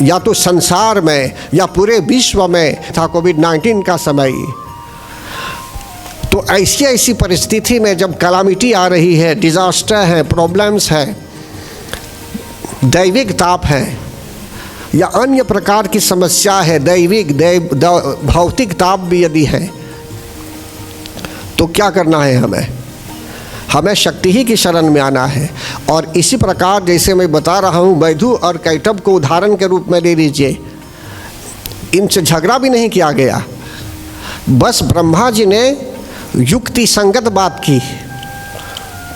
या तो संसार में या पूरे विश्व में था कोविड-19 का समय। तो ऐसी परिस्थिति में जब कलामिटी आ रही है, डिजास्टर है, प्रॉब्लम्स है, दैविक ताप है या अन्य प्रकार की समस्या है, भौतिक ताप भी यदि है, तो क्या करना है हमें शक्ति ही की शरण में आना है। और इसी प्रकार जैसे मैं बता रहा हूँ, मधु और कैटभ को उदाहरण के रूप में ले लीजिए। इनसे झगड़ा भी नहीं किया गया, बस ब्रह्मा जी ने युक्ति संगत बात की।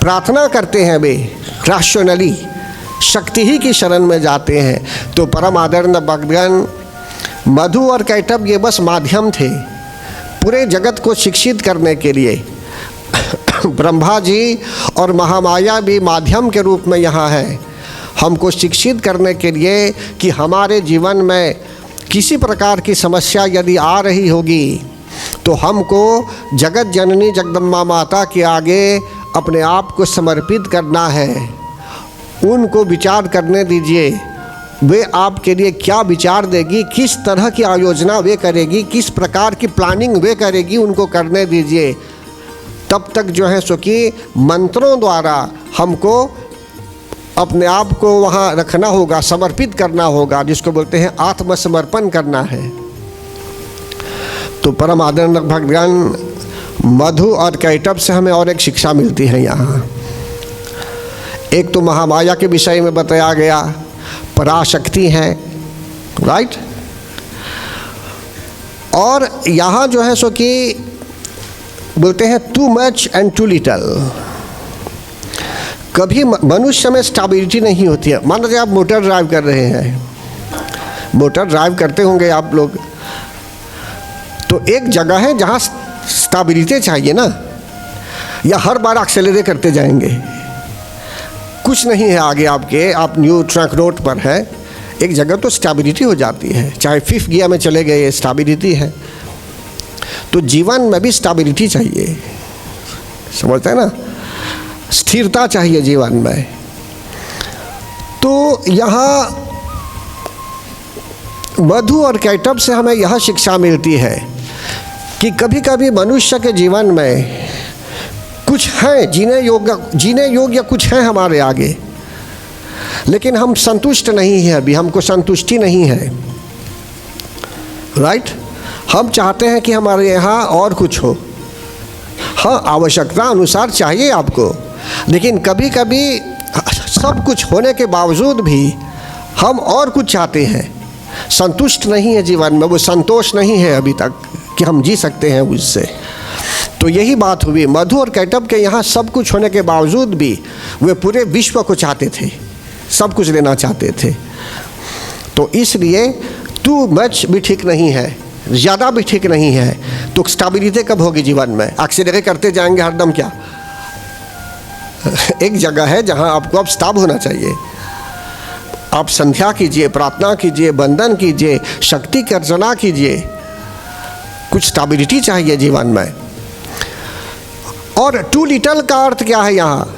प्रार्थना करते हैं वे रैशनली, शक्ति ही की शरण में जाते हैं। तो परम आदरणीय भक्तगण, मधु और कैटभ ये बस माध्यम थे पूरे जगत को शिक्षित करने के लिए। ब्रह्मा जी और महामाया भी माध्यम के रूप में यहाँ है, हमको शिक्षित करने के लिए कि हमारे जीवन में किसी प्रकार की समस्या यदि आ रही होगी तो हमको जगत जननी जगदम्बा माता के आगे अपने आप को समर्पित करना है। उनको विचार करने दीजिए, वे आपके लिए क्या विचार देगी, किस तरह की आयोजना वे करेगी, किस प्रकार की प्लानिंग वे करेगी, उनको करने दीजिए। तब तक जो है सो कि मंत्रों द्वारा हमको अपने आप को वहाँ रखना होगा, समर्पित करना होगा, जिसको बोलते हैं आत्मसमर्पण करना है। तो परम आदरणीय भक्तगण, मधु और कैटभ से हमें और एक शिक्षा मिलती है यहाँ। एक तो महामाया के विषय में बताया गया, पराशक्ति है, राइट। और यहाँ जो है सो कि बोलते हैं too much and too little. कभी मनुष्य में स्टेबिलिटी नहीं होती है। मान लीजिए आप मोटर ड्राइव कर रहे हैं, मोटर ड्राइव करते होंगे आप लोग, तो एक जगह है जहाँ स्टेबिलिटी चाहिए ना, या हर बार एक्सेलरेट करते जाएंगे। कुछ नहीं है आगे आपके, आप न्यू ट्रैक रोड पर है, एक जगह तो स्टेबिलिटी हो जाती है, चाहे 5th गियर में चले गए स्टेबिलिटी है। तो जीवन में भी स्टेबिलिटी चाहिए, समझते हैं ना, स्थिरता चाहिए जीवन में। तो यहाँ मधु और कैटभ से हमें यह शिक्षा मिलती है कि कभी कभी मनुष्य के जीवन में कुछ है जीने योग्य कुछ है हमारे आगे, लेकिन हम संतुष्ट नहीं हैं, अभी हमको संतुष्टि नहीं है, राइट। हम चाहते हैं कि हमारे यहाँ और कुछ हो। हाँ, आवश्यकता अनुसार चाहिए आपको, लेकिन कभी कभी सब कुछ होने के बावजूद भी हम और कुछ चाहते हैं, संतुष्ट नहीं है जीवन में, वो संतोष नहीं है अभी तक कि हम जी सकते हैं उससे। तो यही बात हुई, मधु और कैटभ के यहाँ सब कुछ होने के बावजूद भी वे पूरे विश्व को चाहते थे, सब कुछ लेना चाहते थे। तो इसलिए टू मच भी ठीक नहीं है, ज़्यादा भी ठीक नहीं है। तो स्टेबिलिटी कब होगी जीवन में? एक्सीलरेट करते जाएंगे हरदम क्या? एक जगह है जहाँ आपको अब स्टॉप होना चाहिए। आप संध्या कीजिए, प्रार्थना कीजिए, बंदन कीजिए, शक्ति की अर्चना कीजिए, कुछ स्टेबिलिटी चाहिए जीवन में। और टू लिटल का अर्थ क्या है यहाँ?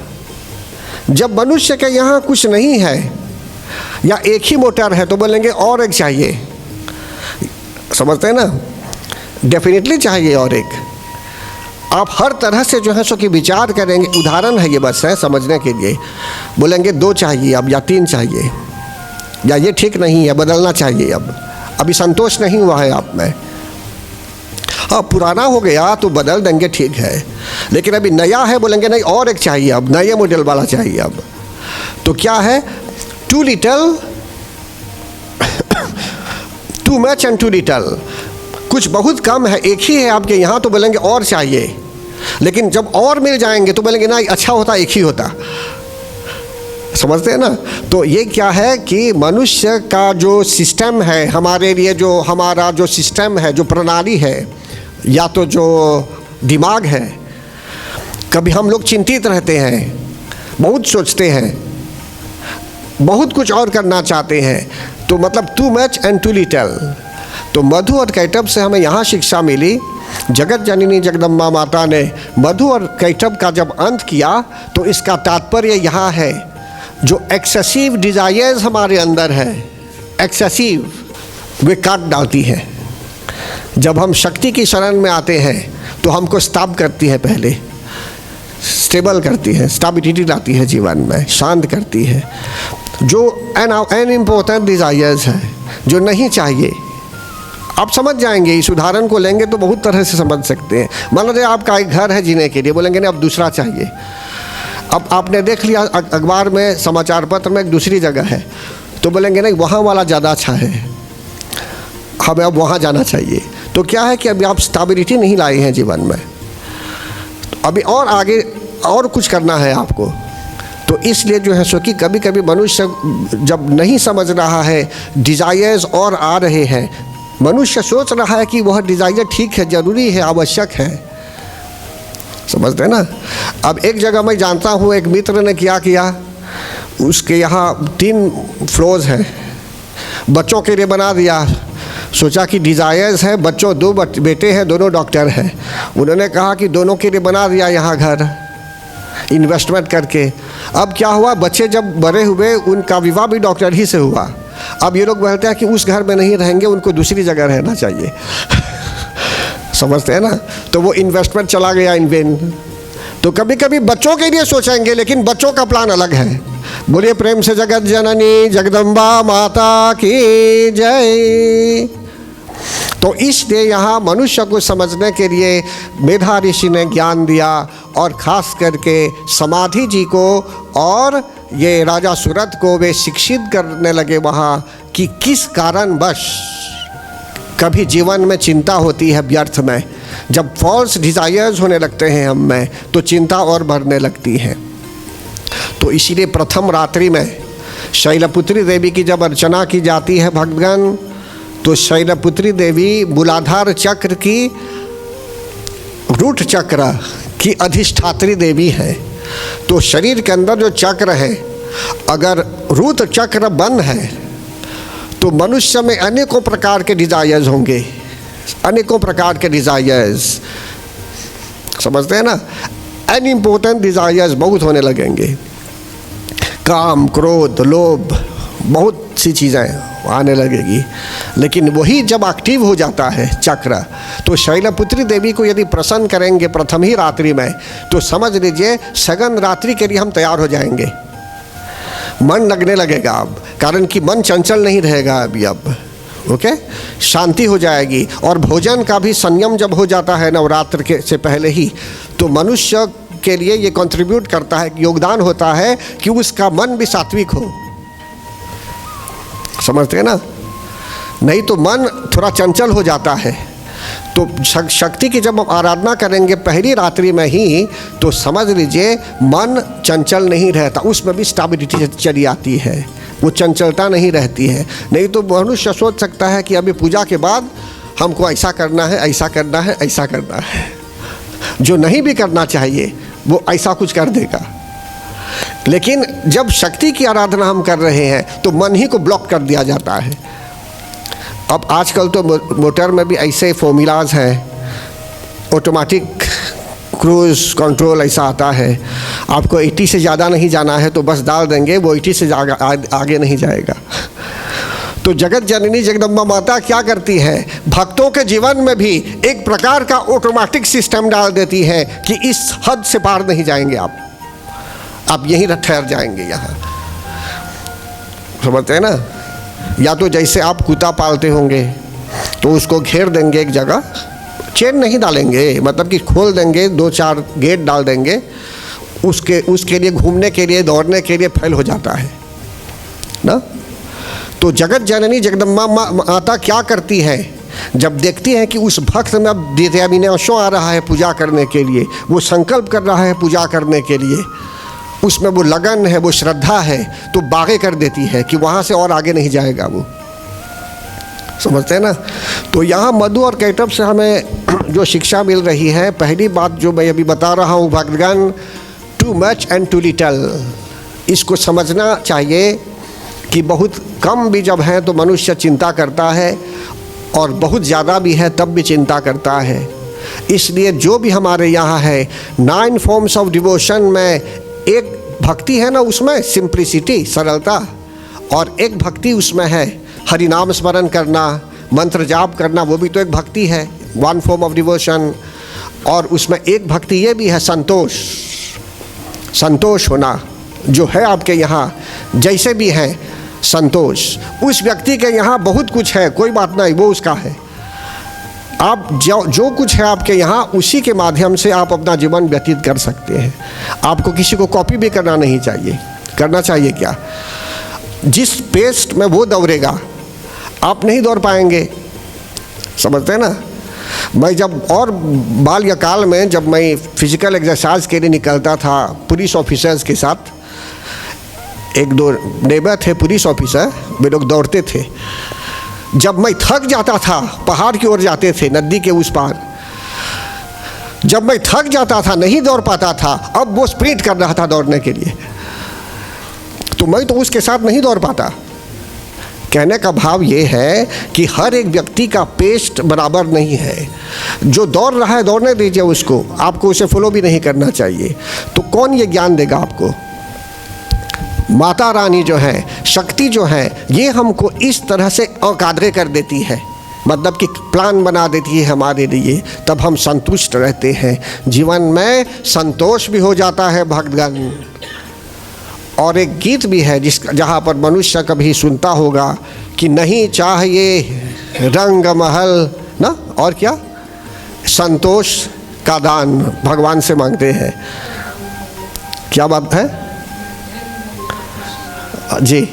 जब मनुष्य के यहाँ कुछ नहीं है या एक ही मोटर है तो बोलेंगे और एक चाहिए, समझते हैं ना, डेफिनेटली चाहिए और एक। आप हर तरह से जो है सो कि विचार करेंगे, उदाहरण है ये बस है समझने के लिए, बोलेंगे 2 चाहिए अब या 3 चाहिए, या ये ठीक नहीं है बदलना चाहिए, अब अभी संतोष नहीं हुआ है आप में। हाँ, पुराना हो गया तो बदल देंगे, ठीक है, लेकिन अभी नया है, बोलेंगे नहीं और एक चाहिए, अब नए मॉडल वाला चाहिए अब। तो क्या है? Too little, too much and too little. कुछ बहुत कम है, एक ही है आपके यहाँ तो बोलेंगे और चाहिए, लेकिन जब और मिल जाएंगे तो बोलेंगे ना अच्छा होता एक ही होता, समझते हैं ना। तो ये क्या है कि मनुष्य का जो सिस्टम है, हमारे लिए जो हमारा जो सिस्टम है, जो प्रणाली है या तो जो दिमाग है, कभी हम लोग चिंतित रहते हैं, बहुत सोचते हैं, बहुत कुछ और करना चाहते हैं, तो मतलब too much and too little. तो मधु और कैटभ से हमें यहाँ शिक्षा मिली। जगत जननी जगदम्बा माता ने मधु और कैटभ का जब अंत किया तो इसका तात्पर्य यहाँ है, जो एक्सेसिव डिज़ायर्स हमारे अंदर है, एक्सेसिव, वे काट डालती है। जब हम शक्ति की शरण में आते हैं तो हमको स्टॉप करती है, पहले स्टेबल करती है, स्टेबिलिटी लाती है जीवन में, शांत करती है। जो एन इम्पोर्टेंट डिज़ायर्स है, जो नहीं चाहिए, आप समझ जाएंगे, इस उदाहरण को लेंगे तो बहुत तरह से समझ सकते हैं। मान लीजिए आपका एक घर है जीने के लिए, बोलेंगे नहीं अब दूसरा चाहिए। अब आपने देख लिया अखबार में, समाचार पत्र में एक दूसरी जगह है, तो बोलेंगे नहीं वहाँ वाला ज़्यादा अच्छा है, हमें अब वहाँ जाना चाहिए। तो क्या है कि अभी आप स्टेबिलिटी नहीं लाए हैं जीवन में, अभी और आगे और कुछ करना है आपको। तो इसलिए जो है सो कि कभी कभी मनुष्य जब नहीं समझ रहा है, डिज़ायर्स और आ रहे हैं, मनुष्य सोच रहा है कि वह डिज़ायर ठीक है, ज़रूरी है, आवश्यक है, समझते हैं ना। अब एक जगह मैं जानता हूँ, एक मित्र ने क्या किया, उसके यहाँ 3 फ्लोर्स हैं, बच्चों के लिए बना दिया। सोचा कि डिज़ायर्स है, बच्चों 2 बेटे हैं, दोनों डॉक्टर हैं, उन्होंने कहा कि दोनों के लिए बना दिया यहाँ घर, इन्वेस्टमेंट करके। अब क्या हुआ, बच्चे जब बड़े हुए, उनका विवाह भी डॉक्टर ही से हुआ। अब ये लोग बोलते हैं कि उस घर में नहीं रहेंगे, उनको दूसरी जगह रहना चाहिए। समझते हैं ना। तो वो इन्वेस्टमेंट चला गया इन वेन। तो कभी कभी बच्चों के लिए सोचेंगे, लेकिन बच्चों का प्लान अलग है। बोलिए प्रेम से जगत जननी जगदम्बा माता की जय। तो इसलिए यहाँ मनुष्य को समझने के लिए मेधा ऋषि ने ज्ञान दिया, और ख़ास करके समाधि जी को और ये राजा सूरत को वे शिक्षित करने लगे वहाँ कि किस कारणवश कभी जीवन में चिंता होती है व्यर्थ में। जब फॉल्स डिज़ायर्स होने लगते हैं हम में, तो चिंता और बढ़ने लगती है। तो इसीलिए प्रथम रात्रि में शैलपुत्री देवी की जब अर्चना की जाती है भक्तगण, तो शैलपुत्री देवी मूलाधार चक्र की, रूट चक्र की अधिष्ठात्री देवी है। तो शरीर के अंदर जो चक्र है अगर रूट चक्र बंद है तो मनुष्य में अनेकों प्रकार के डिजायर्स होंगे, अनेकों प्रकार के डिजायर्स, समझते हैं ना, अनइम्पोर्टेंट डिजायर्स बहुत होने लगेंगे। काम, क्रोध, लोभ, बहुत सी चीज़ें आने लगेगी। लेकिन वही जब एक्टिव हो जाता है चक्र, तो शैलपुत्री देवी को यदि प्रसन्न करेंगे प्रथम ही रात्रि में, तो समझ लीजिए सगन रात्रि के लिए हम तैयार हो जाएंगे। मन लगने लगेगा अब, कारण कि मन चंचल नहीं रहेगा अभी अब, ओके, शांति हो जाएगी। और भोजन का भी संयम जब हो जाता है नवरात्र के से पहले ही, तो मनुष्य के लिए ये कंट्रीब्यूट करता है, योगदान होता है कि उसका मन भी सात्विक हो, समझते हैं ना। नहीं तो मन थोड़ा चंचल हो जाता है। तो शक्ति की जब हम आराधना करेंगे पहली रात्रि में ही, तो समझ लीजिए मन चंचल नहीं रहता, उसमें भी स्टेबिलिटी चली आती है, वो चंचलता नहीं रहती है। नहीं तो मनुष्य सोच सकता है कि अभी पूजा के बाद हमको ऐसा करना है, ऐसा करना है, ऐसा करना है, जो नहीं भी करना चाहिए वो ऐसा कुछ कर देगा। लेकिन जब शक्ति की आराधना हम कर रहे हैं तो मन ही को ब्लॉक कर दिया जाता है। अब आजकल तो मोटर में भी ऐसे फॉर्मूलाज हैं, ऑटोमेटिक क्रूज कंट्रोल ऐसा आता है, आपको 80 से ज़्यादा नहीं जाना है तो बस डाल देंगे, वो 80 से आगे नहीं जाएगा। तो जगत जननी जगदम्बा माता क्या करती है, भक्तों के जीवन में भी एक प्रकार का ऑटोमेटिक सिस्टम डाल देती है कि इस हद से पार नहीं जाएंगे आप यहीं ठहर जाएंगे। यहाँ समझते हैं ना। या तो जैसे आप कुत्ता पालते होंगे तो उसको घेर देंगे एक जगह, चेन नहीं डालेंगे, मतलब कि खोल देंगे, 2-4 गेट डाल देंगे, उसके लिए घूमने के लिए, दौड़ने के लिए फैल हो जाता है ना। तो जगत जननी जगदम्बा माता क्या करती है, जब देखती है कि उस भक्त में अब डिटर्मिनेशन आ रहा है पूजा करने के लिए, वो संकल्प कर रहा है पूजा करने के लिए, उसमें वो लगन है, वो श्रद्धा है, तो बागे कर देती है कि वहाँ से और आगे नहीं जाएगा वो, समझते हैं ना। तो यहाँ मधु और कैटब से हमें जो शिक्षा मिल रही है, पहली बात जो मैं अभी बता रहा हूँ, भक्तगण, too much and too little, इसको समझना चाहिए कि बहुत कम भी जब है तो मनुष्य चिंता करता है, और बहुत ज़्यादा भी है तब भी चिंता करता है। इसलिए जो भी हमारे यहाँ है 9 फॉर्म्स ऑफ डिवोशन में एक भक्ति है ना, उसमें सिंप्लिसिटी, सरलता, और एक भक्ति उसमें है हरि नाम स्मरण करना, मंत्र जाप करना, वो भी तो एक भक्ति है, 1 फॉर्म ऑफ डिवोशन। और उसमें एक भक्ति ये भी है संतोष, संतोष होना, जो है आपके यहाँ जैसे भी है संतोष। उस व्यक्ति के यहाँ बहुत कुछ है, कोई बात नहीं, वो उसका है। आप जो कुछ है आपके यहाँ, उसी के माध्यम से आप अपना जीवन व्यतीत कर सकते हैं। आपको किसी को कॉपी भी करना नहीं चाहिए। करना चाहिए क्या, जिस पेस्ट में वो दौड़ेगा आप नहीं दौड़ पाएंगे, समझते हैं ना। मैं जब और बाल्यकाल में जब मैं फिजिकल एक्सरसाइज के लिए निकलता था पुलिस ऑफिसर्स के साथ, 1-2 नेबर थे पुलिस ऑफिसर, वे लोग दौड़ते थे। जब मैं थक जाता था, पहाड़ की ओर जाते थे, नदी के उस पार, जब मैं थक जाता था, नहीं दौड़ पाता था, अब वो स्प्रिंट कर रहा था दौड़ने के लिए, तो मैं तो उसके साथ नहीं दौड़ पाता। कहने का भाव ये है कि हर एक व्यक्ति का पेस्ट बराबर नहीं है। जो दौड़ रहा है दौड़ने दीजिए उसको, आपको उसे फॉलो भी नहीं करना चाहिए। तो कौन ये ज्ञान देगा आपको? माता रानी जो है, शक्ति जो है, ये हमको इस तरह से अकादरे कर देती है, मतलब कि प्लान बना देती है हमारे लिए, तब हम संतुष्ट रहते हैं, जीवन में संतोष भी हो जाता है भक्तगण। और एक गीत भी है जहाँ पर मनुष्य कभी सुनता होगा कि नहीं चाहिए रंग महल ना, और क्या, संतोष का दान भगवान से मांगते हैं। क्या बात है जी।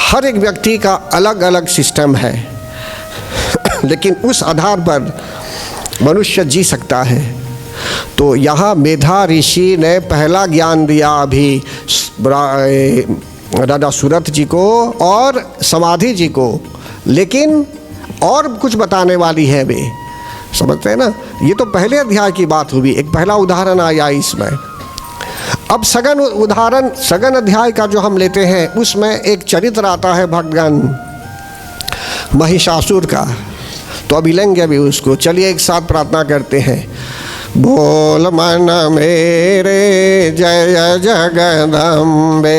हर एक व्यक्ति का अलग अलग सिस्टम है, लेकिन उस आधार पर मनुष्य जी सकता है। तो यहाँ मेधा ऋषि ने पहला ज्ञान दिया अभी राजा सूरत जी को और समाधि जी को, लेकिन और कुछ बताने वाली है वे, समझते हैं ना। ये तो पहले अध्याय की बात हुई, एक पहला उदाहरण आया इसमें। अब सगन उदाहरण, सगन अध्याय का जो हम लेते हैं उसमें एक चरित्र आता है भक्तगण महिषासुर का। तो अभी लेंगे अभी उसको। चलिए एक साथ प्रार्थना करते हैं। बोल मन मेरे जय जगदम्बे,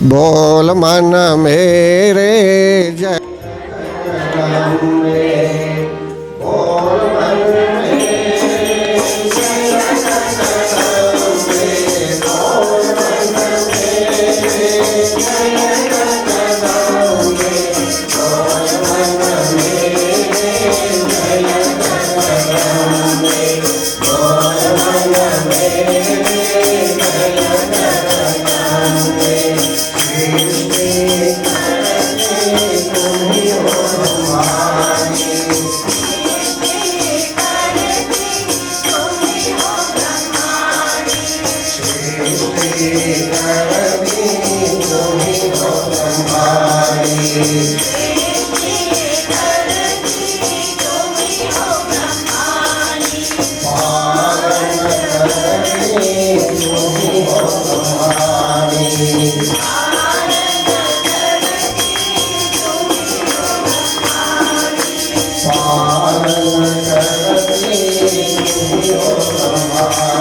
बोल मन मेरे जय जगदम्बे, बोल मन मेरे जय जगदम्बे, बोल मन मेरे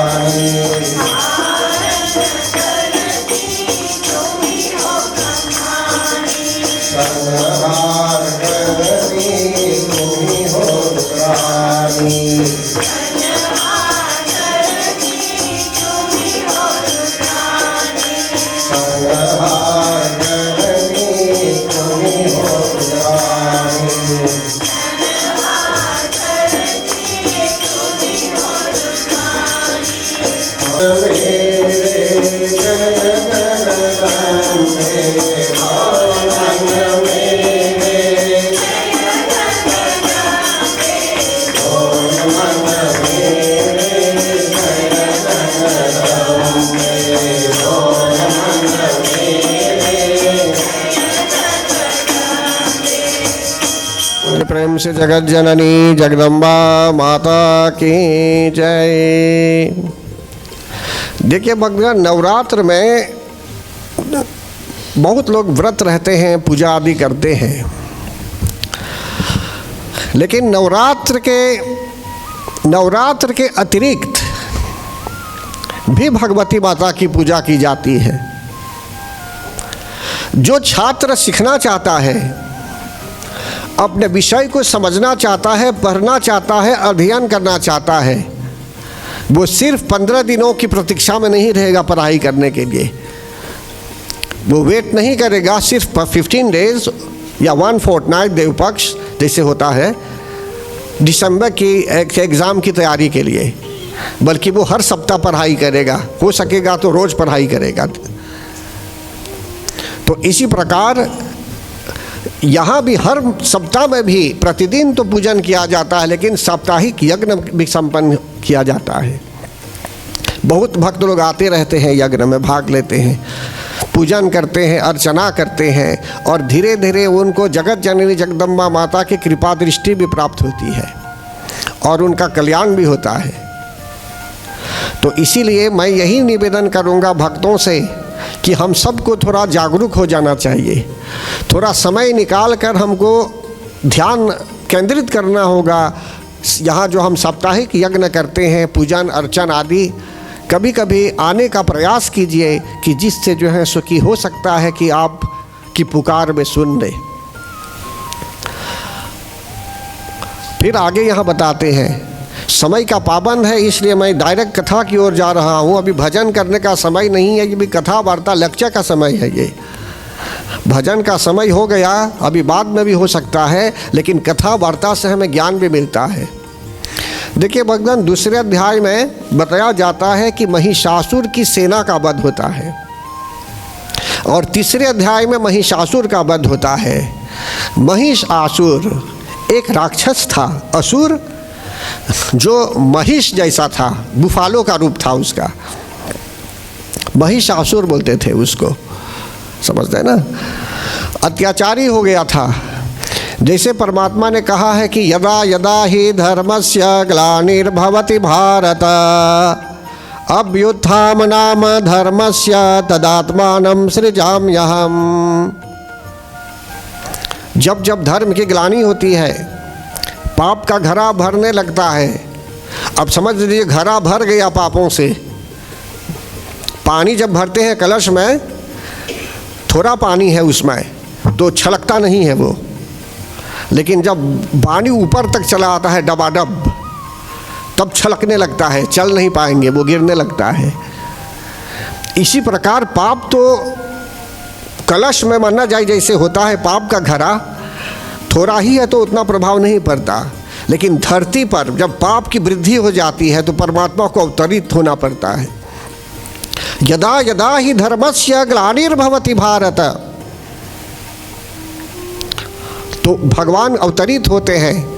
जय जगदम्बे, बोल मन मेरे जय जगदम्बे, बोल मन मेरे जय जगदम्बे। प्रेम से जगत जननी जगदम्बा माता की जय। देखिए भक्तगण, नवरात्र में बहुत लोग व्रत रहते हैं, पूजा आदि करते हैं, लेकिन नवरात्र के अतिरिक्त भी भगवती माता की पूजा की जाती है। जो छात्र सीखना चाहता है, अपने विषय को समझना चाहता है, पढ़ना चाहता है, अध्ययन करना चाहता है, वो सिर्फ 15 दिनों की प्रतीक्षा में नहीं रहेगा पढ़ाई करने के लिए। वो वेट नहीं करेगा सिर्फ 15 डेज या 1 फोर्टनाइट देव पक्ष जैसे होता है दिसंबर की एक एग्ज़ाम की तैयारी के लिए, बल्कि वो हर सप्ताह पढ़ाई करेगा, हो सकेगा तो रोज़ पढ़ाई करेगा। तो इसी प्रकार यहाँ भी हर सप्ताह में भी प्रतिदिन तो पूजन किया जाता है, लेकिन साप्ताहिक यज्ञ भी संपन्न किया जाता है। बहुत भक्त लोग आते रहते हैं, यज्ञ में भाग लेते हैं, पूजन करते हैं, अर्चना करते हैं, और धीरे धीरे उनको जगत जननी जगदम्बा माता की कृपा दृष्टि भी प्राप्त होती है और उनका कल्याण भी होता है। तो इसीलिए मैं यही निवेदन करूँगा भक्तों से कि हम सबको थोड़ा जागरूक हो जाना चाहिए। थोड़ा समय निकाल कर हमको ध्यान केंद्रित करना होगा। यहाँ जो हम साप्ताहिक यज्ञ करते हैं, पूजन अर्चन आदि, कभी कभी आने का प्रयास कीजिए कि जिससे जो है सुखी हो सकता है कि आप की पुकार में सुन ले। फिर आगे यहाँ बताते हैं, समय का पाबंद है इसलिए मैं डायरेक्ट कथा की ओर जा रहा हूँ। अभी भजन करने का समय नहीं है, ये भी कथा वार्ता लेक्चर का समय है। ये भजन का समय हो गया, अभी बाद में भी हो सकता है, लेकिन कथा वार्ता से हमें ज्ञान भी मिलता है। देखिए भगवान, दूसरे अध्याय में बताया जाता है कि महिषासुर की सेना का वध होता है, और तीसरे अध्याय में महिषासुर का वध होता है। महिषासुर एक राक्षस था, असुर जो महिष जैसा था, बुफालो का रूप था उसका, महिषासुर बोलते थे उसको, समझते हैं ना। अत्याचारी हो गया था। जैसे परमात्मा ने कहा है कि यदा यदा ही धर्मस्य ग्लानिर्भवति भारत, अभ्युत्थान नाम धर्मस्य तदात्मानं सृजाम्यहम्। जब जब धर्म की ग्लानि होती है, पाप का घड़ा भरने लगता है। अब समझ लीजिए घड़ा भर गया पापों से। पानी जब भरते हैं कलश में, थोड़ा पानी है उसमें तो छलकता नहीं है वो, लेकिन जब पानी ऊपर तक चला आता है डबाडब, तब छलकने लगता है, चल नहीं पाएंगे, वो गिरने लगता है। इसी प्रकार पाप तो कलश में मरना जाए जैसे होता है, पाप का घड़ा थोड़ा ही है तो उतना प्रभाव नहीं पड़ता, लेकिन धरती पर जब पाप की वृद्धि हो जाती है तो परमात्मा को अवतरित होना पड़ता है। यदा यदा ही धर्मस्य ग्लानिर्भवति भारत, तो भगवान अवतरित होते हैं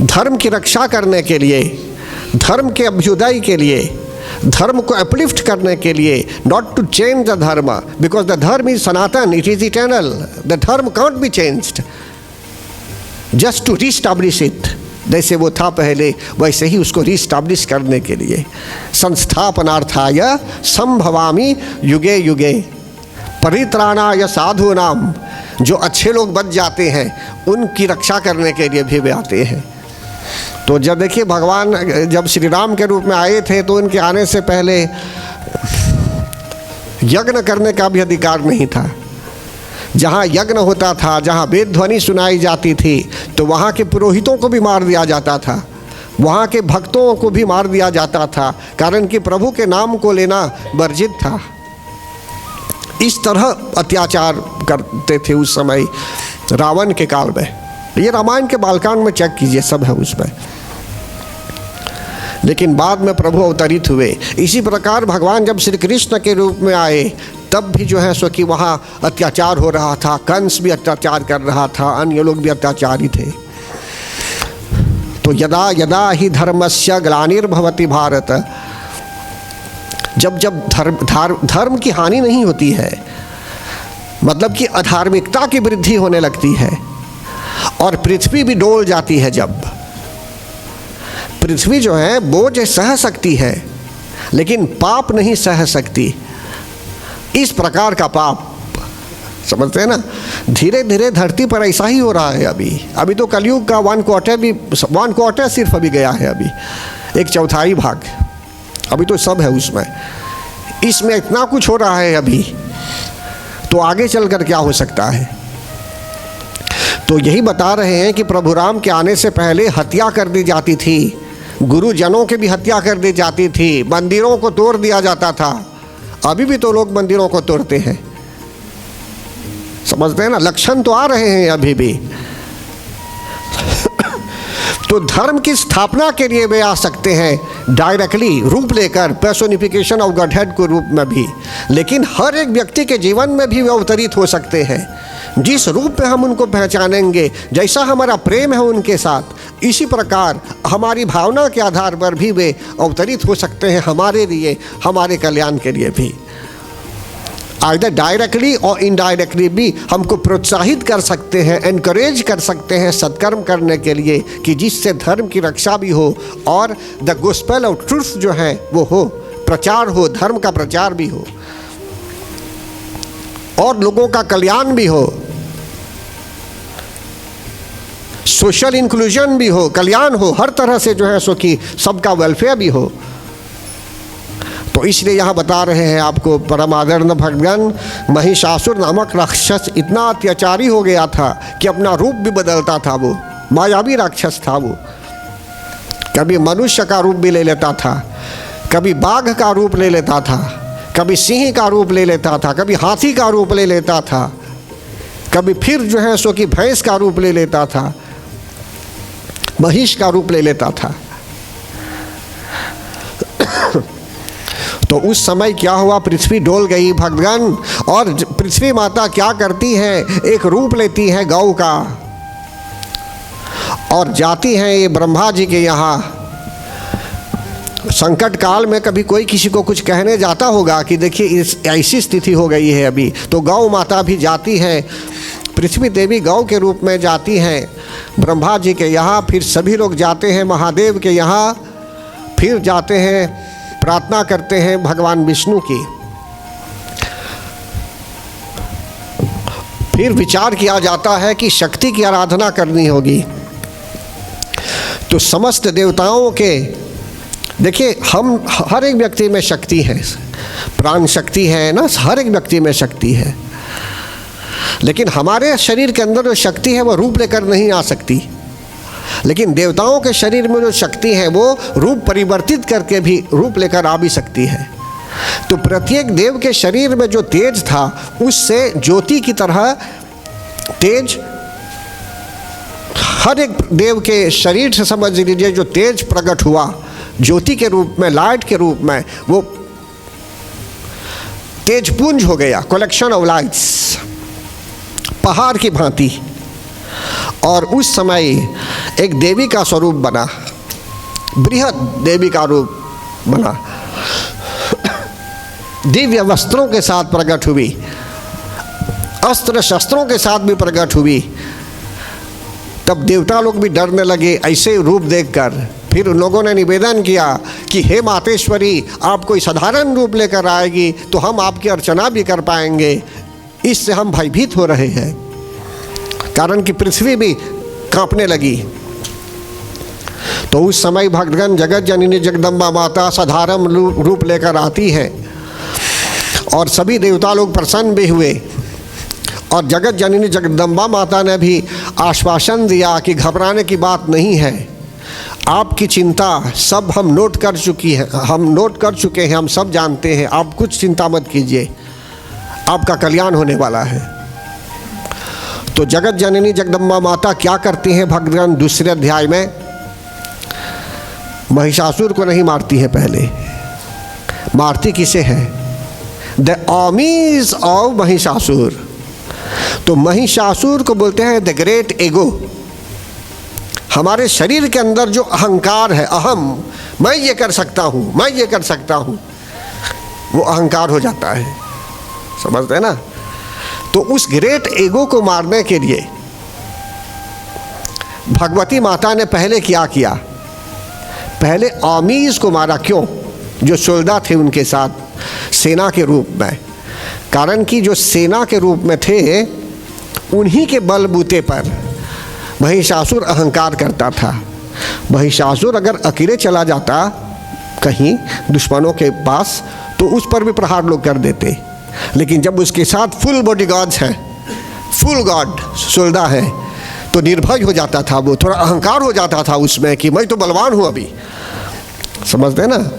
धर्म की रक्षा करने के लिए, धर्म के अभ्युदय के लिए, धर्म को अपलिफ्ट करने के लिए। Not to change the dharma, because the dharma is sanatan, it is eternal, the dharma can't be changed, just to reestablish it. जैसे वो था पहले वैसे ही उसको रीस्टैब्लिश करने के लिए। संस्थापनार्थाय संभवामि युगे युगे, परित्राणाय साधूनाम, जो अच्छे लोग बच जाते हैं उनकी रक्षा करने के लिए भी वे आते हैं। तो जब देखिए भगवान जब श्री राम के रूप में आए थे तो उनके आने से पहले यज्ञ करने का भी अधिकार नहीं था। जहाँ यज्ञ होता था, जहाँ वेद ध्वनि सुनाई जाती थी, तो वहाँ के पुरोहितों को भी मार दिया जाता था, वहाँ के भक्तों को भी मार दिया जाता था, कारण कि प्रभु के नाम को लेना वर्जित था। इस तरह अत्याचार करते थे उस समय रावण के काल में। ये रामायण के बालकांड में चेक कीजिए, सब है उसमें। लेकिन बाद में प्रभु अवतरित हुए। इसी प्रकार भगवान जब श्री कृष्ण के रूप में आए तब भी जो है सो कि वहाँ अत्याचार हो रहा था, कंस भी अत्याचार कर रहा था, अन्य लोग भी अत्याचारी थे। तो यदा यदा ही धर्मस्य ग्लानिर्भवति भारत, जब जब धर्म की हानि नहीं होती है, मतलब कि अधार्मिकता की वृद्धि होने लगती है और पृथ्वी भी डोल जाती है। जब पृथ्वी जो है बोझ सह सकती है लेकिन पाप नहीं सह सकती, इस प्रकार का पाप, समझते हैं ना। धीरे धीरे धरती पर ऐसा ही हो रहा है। अभी तो कलयुग का 1/4 सिर्फ अभी गया है, अभी 1/4 भाग अभी तो सब है उसमें। इसमें इतना कुछ हो रहा है अभी, तो आगे चलकर क्या हो सकता है। तो यही बता रहे हैं कि प्रभु राम के आने से पहले हत्या कर दी जाती थी, गुरुजनों की भी हत्या कर दी जाती थी, मंदिरों को तोड़ दिया जाता था। अभी भी तो लोग मंदिरों को तोड़ते हैं, समझते हैं ना। लक्षण तो आ रहे हैं अभी भी। तो धर्म की स्थापना के लिए वे आ सकते हैं डायरेक्टली, रूप लेकर, पर्सोनिफिकेशन ऑफ गॉडहेड के रूप में भी। लेकिन हर एक व्यक्ति के जीवन में भी वे अवतरित हो सकते हैं। जिस रूप में हम उनको पहचानेंगे, जैसा हमारा प्रेम है उनके साथ, इसी प्रकार हमारी भावना के आधार पर भी वे अवतरित हो सकते हैं हमारे लिए, हमारे कल्याण के लिए भी। आइदर डायरेक्टली और इनडायरेक्टली भी हमको प्रोत्साहित कर सकते हैं, एनकरेज कर सकते हैं सत्कर्म करने के लिए, कि जिससे धर्म की रक्षा भी हो और द गॉस्पेल ऑफ ट्रूथ जो है वो हो, प्रचार हो, धर्म का प्रचार भी हो और लोगों का कल्याण भी हो, सोशल इंक्लूजन भी हो, कल्याण हो, हर तरह से जो है सो कि सबका वेलफेयर भी हो। तो इसलिए यहाँ बता रहे हैं आपको परम आदरणीय भगवान, महिषासुर नामक राक्षस इतना अत्याचारी हो गया था कि अपना रूप भी बदलता था। वो मायावी राक्षस था। वो कभी मनुष्य का रूप भी ले लेता था, कभी बाघ का रूप ले लेता था, कभी सिंह का रूप ले लेता था, कभी हाथी का रूप ले लेता था, कभी फिर जो है सो कि भैंस का रूप ले लेता था, महिष का रूप ले लेता था। तो उस समय क्या हुआ, पृथ्वी डोल गई भगवान। और पृथ्वी माता क्या करती है, एक रूप लेती है गौ का और जाती हैं ये ब्रह्मा जी के यहाँ। संकट काल में कभी कोई किसी को कुछ कहने जाता होगा कि देखिए इस ऐसी स्थिति हो गई है अभी, तो गौ माता भी जाती है, पृथ्वी देवी गौ के रूप में जाती हैं ब्रह्मा जी के यहाँ। फिर सभी लोग जाते हैं महादेव के यहाँ, फिर जाते हैं प्रार्थना करते हैं भगवान विष्णु की। फिर विचार किया जाता है कि शक्ति की आराधना करनी होगी। तो समस्त देवताओं के, देखिए हम हर एक व्यक्ति में शक्ति है, प्राण शक्ति है ना, हर एक व्यक्ति में शक्ति है, लेकिन हमारे शरीर के अंदर जो शक्ति है वो रूप लेकर नहीं आ सकती। लेकिन देवताओं के शरीर में जो शक्ति है वो रूप परिवर्तित करके भी रूप लेकर आ भी सकती है। तो प्रत्येक देव के शरीर में जो तेज था उससे ज्योति की तरह तेज, हर एक देव के शरीर से समझ लीजिए जो तेज प्रकट हुआ ज्योति के रूप में, लाइट के रूप में, वो तेजपुंज हो गया, कलेक्शन ऑफ लाइट्स, पहाड़ की भांति। और उस समय एक देवी का स्वरूप बना, बृहद देवी का रूप बना, दिव्य वस्त्रों के साथ प्रकट हुई, अस्त्र शस्त्रों के साथ भी प्रकट हुई। तब देवता लोग भी डरने लगे ऐसे रूप देखकर। फिर उन लोगों ने निवेदन किया कि हे मातेश्वरी, आप कोई साधारण रूप लेकर आएगी तो हम आपकी अर्चना भी कर पाएंगे, इससे हम भयभीत हो रहे हैं। कारण कि पृथ्वी भी कांपने लगी। तो उस समय भगवान जगत जननी जगदम्बा माता साधारण रूप लेकर आती है और सभी देवता लोग प्रसन्न भी हुए। और जगत जननी जगदम्बा माता ने भी आश्वासन दिया कि घबराने की बात नहीं है, आपकी चिंता सब हम नोट कर चुके हैं, हम सब जानते हैं, आप कुछ चिंता मत कीजिए, आपका कल्याण होने वाला है। तो जगत जननी जगदम्बा माता क्या करती हैं भगवान दूसरे अध्याय में? महिषासुर को नहीं मारती है, पहले मारती किसे है? The armies of Mahishasura. तो महिषासुर को बोलते हैं द ग्रेट एगो। हमारे शरीर के अंदर जो अहंकार है, अहम, मैं ये कर सकता हूँ, मैं ये कर सकता हूँ, वो अहंकार हो जाता है, समझते हैं ना? तो उस ग्रेट एगो को मारने के लिए भगवती माता ने पहले क्या किया? पहले आर्मीज को मारा। क्यों? जो सोल्डा थे उनके साथ सेना के रूप में। कारण कि जो सेना के रूप में थे उन्हीं के बलबूते पर महिषासुर अहंकार करता था। महिषासुर अगर अकेले चला जाता कहीं दुश्मनों के पास तो उस पर भी प्रहार लोग कर देते, लेकिन जब उसके साथ फुल बॉडीगार्ड्स हैं, फुल गार्ड सोल्डा है, तो निर्भय हो जाता था वो, थोड़ा अहंकार हो जाता था उसमें कि मैं तो बलवान हूँ अभी, समझते हैं ना?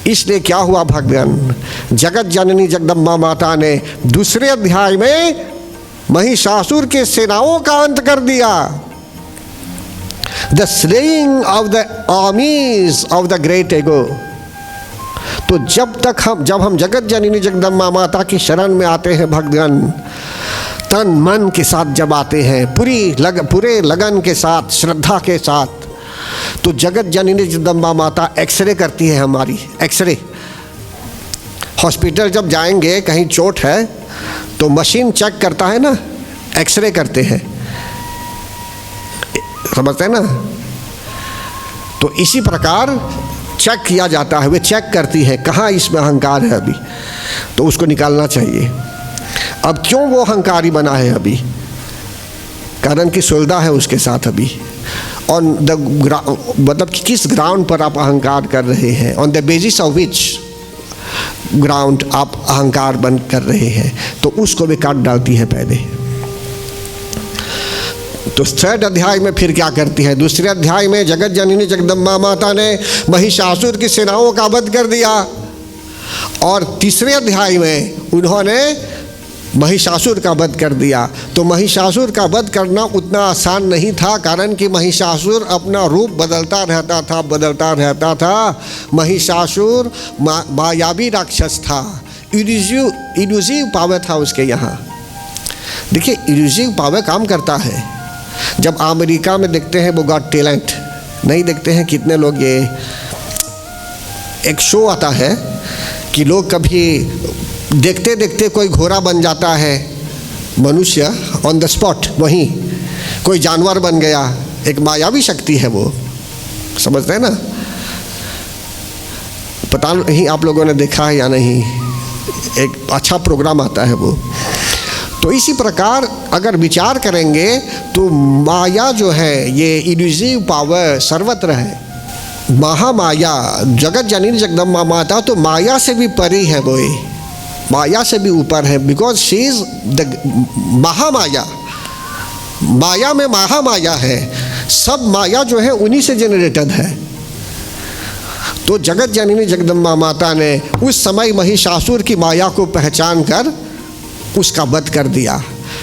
इसलिए क्या हुआ, भगवान जगत जननी जगदम्बा माता ने दूसरे अध्याय में महिषासुर के सेनाओं का अंत कर दिया। The slaying of the armies of the great एगो। तो जब हम जगत जननी जगदम्बा माता की शरण में आते हैं भगवान, तन मन के साथ जब आते हैं, पूरे लगन के साथ, श्रद्धा के साथ, तो जगत जननी जगदम्बा माता एक्सरे करती है हमारी। एक्सरे, हॉस्पिटल जब जाएंगे कहीं चोट है तो मशीन चेक करता है ना, एक्सरे करते हैं, समझते हैं ना? तो इसी प्रकार चेक किया जाता है, वे चेक करती है कहाँ इसमें अहंकार है अभी, तो उसको निकालना चाहिए। अब क्यों वो अहंकारी बना है अभी? कारण कि सोल्डा है उसके साथ अभी। ऑन द मतलब किस ग्राउंड पर आप अहंकार कर रहे हैं? On the basis of which ground आप अहंकार बंद कर रहे हैं, तो उसको भी काट डालती है पहले। तो थर्ड अध्याय में फिर क्या करती है? दूसरे अध्याय में जगत जननी जगदम्बा माता ने महिषासुर की सेनाओं का वध कर दिया, और तीसरे अध्याय में उन्होंने महिषासुर का वध कर दिया। तो महिषासुर का वध करना उतना आसान नहीं था, कारण कि महिषासुर अपना रूप बदलता रहता था। महिषासुर मायावी राक्षस था, इल्यूसिव पावर था उसके यहाँ। देखिए, इल्यूसिव पावर काम करता है। जब अमेरिका में देखते हैं वो गॉट टैलेंट, नहीं देखते हैं कितने लोग, ये एक शो आता है कि लोग कभी देखते देखते कोई घोड़ा बन जाता है, मनुष्य ऑन द स्पॉट, वहीं कोई जानवर बन गया। एक मायावी शक्ति है वो, समझते हैं ना? पता नहीं आप लोगों ने देखा है या नहीं, एक अच्छा प्रोग्राम आता है वो। तो इसी प्रकार अगर विचार करेंगे तो माया जो है ये इल्यूसिव पावर सर्वत्र है। महामाया, जगत जननी जगदम्बा माता तो माया से भी परे है, वो माया से भी ऊपर है, because she is the Mahamaya. माया में महामाया है, सब माया जो है उन्हीं से जनरेटेड है। तो जगत जननी जगदम्बा माता ने उस समय महिषासुर की माया को पहचान कर उसका वध कर दिया।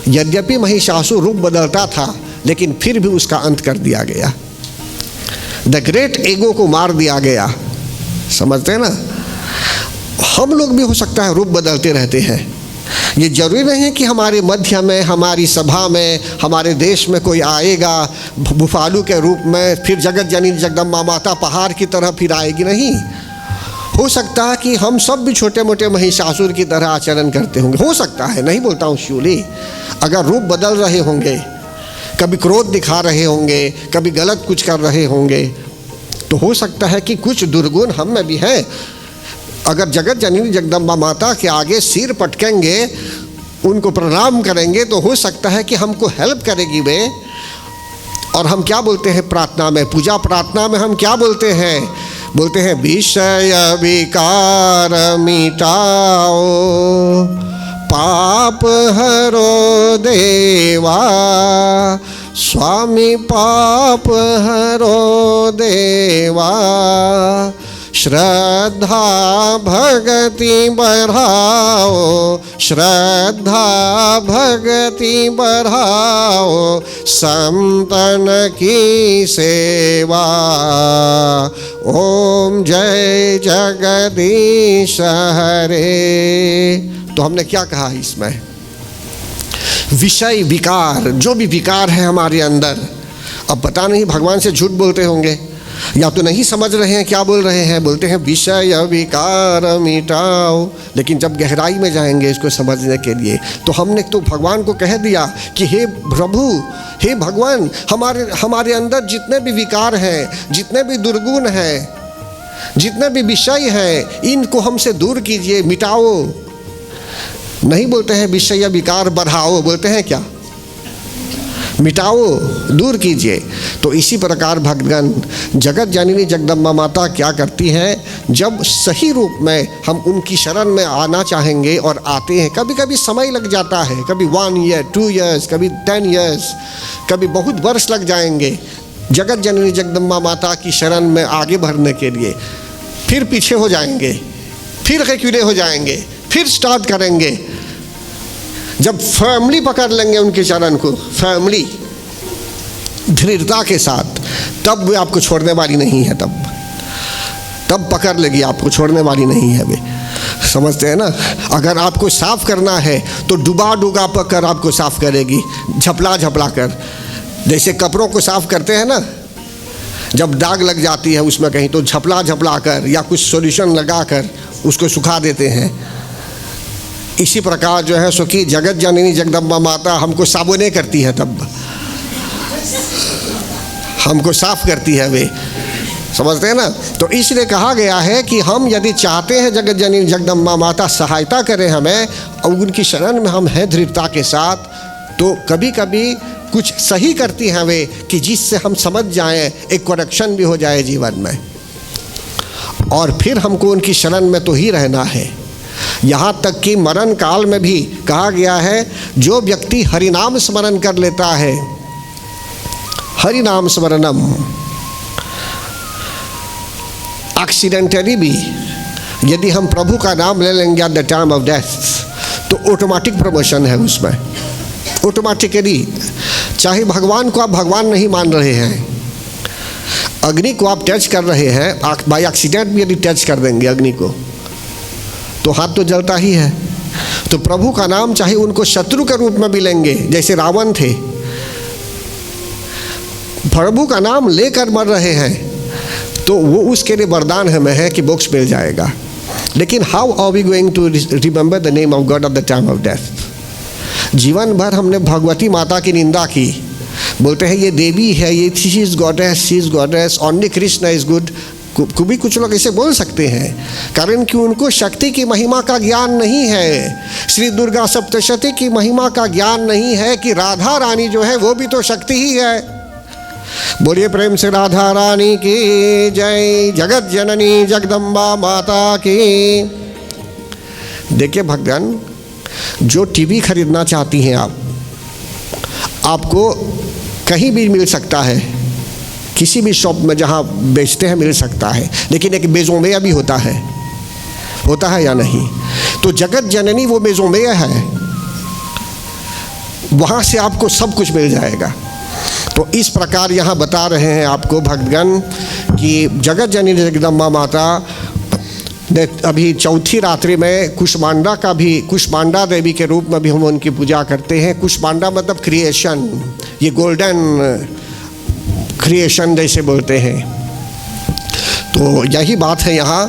यद्यपि महिषासुर रूप बदलता था, लेकिन फिर भी उसका अंत कर दिया गया। द ग्रेट ईगो को मार दिया गया। समझते हैं ना? हम लोग भी हो सकता है रूप बदलते रहते हैं। ये जरूरी नहीं है कि हमारे मध्य में, हमारी सभा में, हमारे देश में कोई आएगा बुफालू के रूप में, फिर जगत जननी जगदम्बा माता पहाड़ की तरह फिर आएगी। नहीं, हो सकता है कि हम सब भी छोटे मोटे महिषासुर की तरह आचरण करते होंगे। हो सकता है, नहीं बोलता हूँ श्योरली। अगर रूप बदल रहे होंगे, कभी क्रोध दिखा रहे होंगे, कभी गलत कुछ कर रहे होंगे, तो हो सकता है कि कुछ दुर्गुण हम में भी है। अगर जगत जननी जगदम्बा माता के आगे सिर पटकेंगे, उनको प्रणाम करेंगे, तो हो सकता है कि हमको हेल्प करेगी वे। और हम क्या बोलते हैं प्रार्थना में, पूजा प्रार्थना में हम क्या बोलते हैं? बोलते हैं विषय विकार मिटाओ, पाप हरो देवा, स्वामी पाप हरो देवा, श्रद्धा भक्ति बढ़ाओ, श्रद्धा भक्ति बढ़ाओ, संतन की सेवा। ओम जय जगदीश हरे। तो हमने क्या कहा इसमें? विषय विकार, जो भी विकार है हमारे अंदर, अब पता नहीं भगवान से झूठ बोलते होंगे या तो नहीं समझ रहे हैं क्या बोल रहे हैं। बोलते हैं विषय विकार मिटाओ, लेकिन जब गहराई में जाएंगे इसको समझने के लिए, तो हमने तो भगवान को कह दिया कि हे प्रभु, हे भगवान, हमारे अंदर जितने भी विकार हैं, जितने भी दुर्गुण हैं, जितने भी विषय हैं, इनको हमसे दूर कीजिए, मिटाओ। नहीं बोलते हैं विषय विकार बढ़ाओ, बोलते हैं क्या? मिटाओ, दूर कीजिए। तो इसी प्रकार भक्तगण, जगत जननी जगदम्बा माता क्या करती है? जब सही रूप में हम उनकी शरण में आना चाहेंगे और आते हैं, कभी कभी समय लग जाता है, कभी 1 ईयर 2 ईयर्स, कभी 10 ईयर्स, कभी बहुत वर्ष लग जाएंगे जगत जननी जगदम्बा माता की शरण में आगे बढ़ने के लिए। फिर पीछे हो जाएंगे, फिर रिक्यूले हो जाएंगे, फिर स्टार्ट करेंगे। जब फर्मली पकड़ लेंगे उनके चरण को, फर्मली, दृढ़ता के साथ, तब वे आपको छोड़ने वाली नहीं है। तब पकड़ लेगी, आपको छोड़ने वाली नहीं है वे। समझते हैं ना? अगर आपको साफ करना है तो डुबा डुबा कर आपको साफ करेगी, झपला झपला कर। जैसे कपड़ों को साफ करते हैं ना, जब दाग लग जाती है उसमें कहीं, तो झपला झपला कर या कुछ सॉल्यूशन लगा कर उसको सुखा देते हैं। इसी प्रकार जो है सो कि जगत जननी जगदम्बा माता हमको साबुने करती है, तब हमको साफ करती है वे। समझते हैं ना? तो इसलिए कहा गया है कि हम यदि चाहते हैं जगत जननी जगदम्बा माता सहायता करें हमें, और उनकी शरण में हम हैं दृढ़ता के साथ, तो कभी कभी कुछ सही करती हैं वे कि जिससे हम समझ जाएं, एक करेक्शन भी हो जाए जीवन में। और फिर हमको उनकी शरण में तो ही रहना है। यहाँ तक कि मरण काल में भी कहा गया है, जो व्यक्ति हरिनाम स्मरण कर लेता है, हरिनाम स्मरणम, एक्सीडेंटली भी यदि हम प्रभु का नाम ले लेंगे eight the time of death, तो ऑटोमेटिक प्रमोशन है उसमें, ऑटोमेटिकली। चाहे भगवान को आप भगवान नहीं मान रहे हैं, अग्नि को आप टच कर रहे हैं, बाई एक्सीडेंट भी यदि टच कर देंगे अग्नि को, तो हाथ तो जलता ही है। तो प्रभु का नाम चाहे उनको शत्रु के रूप में भी लेंगे, जैसे रावण थे, प्रभु का नाम लेकर मर रहे हैं, तो वो उसके लिए वरदान हमें है कि मोक्ष मिल जाएगा। लेकिन how are we going to remember the name of God at the time of death? जीवन भर हमने भगवती माता की निंदा की, बोलते हैं ये देवी है, ये she is goddess, she is goddess, only Krishna is good. भी कुछ लोग ऐसे बोल सकते हैं, कारण कि उनको शक्ति की महिमा का ज्ञान नहीं है, श्री दुर्गा सप्तशती की महिमा का ज्ञान नहीं है कि राधा रानी जो है वो भी तो शक्ति ही है। बोलिए प्रेम से राधा रानी की जय, जगत जननी जगदम्बा माता की। देखिए भक्तगण, जो टीवी खरीदना चाहती हैं आपको कहीं भी मिल सकता है, किसी भी शॉप में जहाँ बेचते हैं मिल सकता है, लेकिन एक मेजोमेय भी होता है या नहीं? तो जगत जननी वो मेजोमेय है, वहाँ से आपको सब कुछ मिल जाएगा। तो इस प्रकार यहाँ बता रहे हैं आपको भक्तगण कि जगत जननी जगदम्बा माता ने अभी चौथी रात्रि में कुष्मांडा देवी के रूप में भी हम उनकी पूजा करते हैं। कुष्मांडा मतलब क्रिएशन, ये गोल्डन क्रिएशन जैसे बोलते हैं। तो यही बात है यहाँ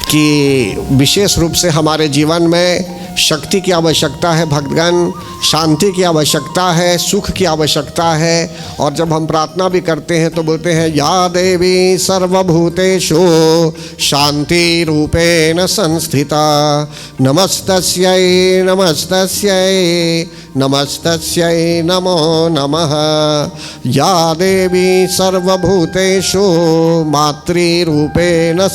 कि विशेष रूप से हमारे जीवन में शक्ति की आवश्यकता है भक्तगण, शांति की आवश्यकता है, सुख की आवश्यकता है। और जब हम प्रार्थना भी करते हैं तो बोलते हैं या देवी सर्वभूतेषु शांति रूपेण संस्थिता नमस्तस्यै नमस्तस्यै नमस्तस्यै नमो नमः। या देवी सर्वभूतेषु मातृरूपेण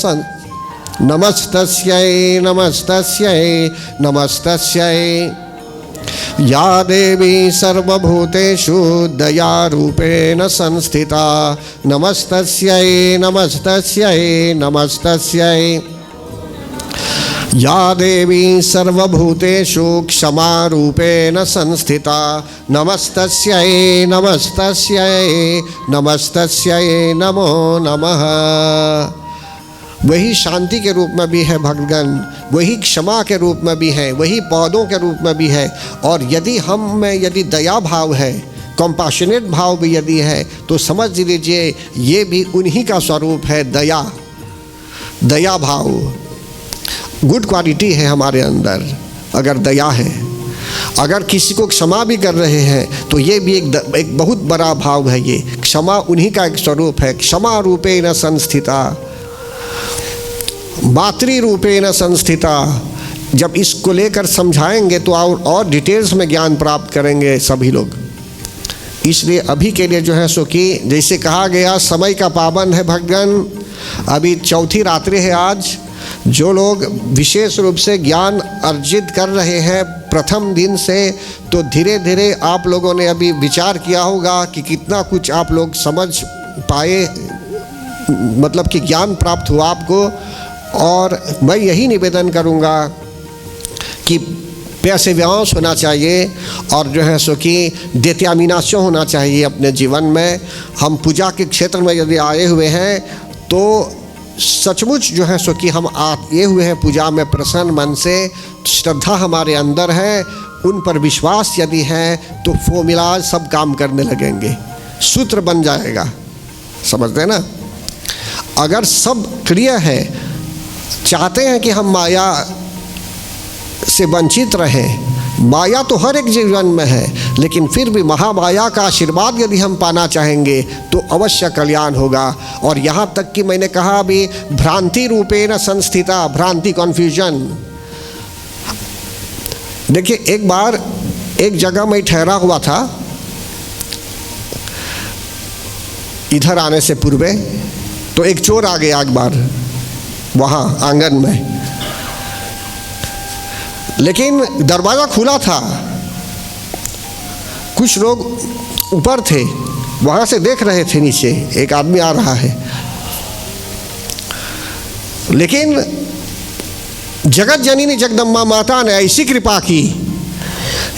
नमस्तस्यै नमस्तस्यै नमस्तस्यै। या देवी सर्वभूतेषु दयारूपेण संस्थिता नमस्तस्यै नमस्तस्यै नमस्तस्यै। या देवी सर्वभूतेषु क्षमारूपेण संस्थिता नमस्तस्यै नमस्तस्यै नमस्तस्यै नमो नमः। वही शांति के रूप में भी है भक्तगण, वही क्षमा के रूप में भी है, वही पौधों के रूप में भी है। और यदि हम में यदि दया भाव है, कंपैशनेट भाव भी यदि है, तो समझ लीजिए ये भी उन्हीं का स्वरूप है, दया भाव। गुड क्वालिटी है हमारे अंदर अगर दया है। अगर किसी को क्षमा भी कर रहे हैं तो ये भी एक बहुत बड़ा भाव है। ये क्षमा उन्हीं का एक स्वरूप है। क्षमा रूपेण संस्थिता मातृरूपेण संस्थिता। जब इसको लेकर समझाएंगे तो और डिटेल्स में ज्ञान प्राप्त करेंगे सभी लोग। इसलिए अभी के लिए जो है सो कि जैसे कहा गया समय का पाबंद है भक्तगण, अभी चौथी रात्रि है आज। जो लोग विशेष रूप से ज्ञान अर्जित कर रहे हैं प्रथम दिन से, तो धीरे धीरे आप लोगों ने अभी विचार किया होगा कि कितना कुछ आप लोग समझ पाए, मतलब कि ज्ञान प्राप्त हुआ आपको। और मैं यही निवेदन करूंगा कि पैसेव्यांस होना चाहिए और जो है सो कि देत्यामिनाशो होना चाहिए अपने जीवन में। हम पूजा के क्षेत्र में यदि आए हुए हैं तो सचमुच जो है सो कि हम आए हुए हैं पूजा में प्रसन्न मन से, श्रद्धा हमारे अंदर है, उन पर विश्वास यदि है तो फॉर्मूला सब काम करने लगेंगे, सूत्र बन जाएगा। समझते हैं ना? अगर सब क्लियर है, चाहते हैं कि हम माया से वंचित रहें, माया तो हर एक जीवन में है, लेकिन फिर भी महामाया का आशीर्वाद यदि हम पाना चाहेंगे तो अवश्य कल्याण होगा। और यहाँ तक कि मैंने कहा अभी भ्रांति रूपेण संस्थिता, भ्रांति कन्फ्यूजन। देखिए एक बार एक जगह मैं ठहरा हुआ था इधर आने से पूर्वे, तो एक चोर आ गया एक बार वहाँ आंगन में, लेकिन दरवाज़ा खुला था। कुछ लोग ऊपर थे, वहाँ से देख रहे थे नीचे एक आदमी आ रहा है, लेकिन जगत जननी जगदम्बा माता ने ऐसी कृपा की,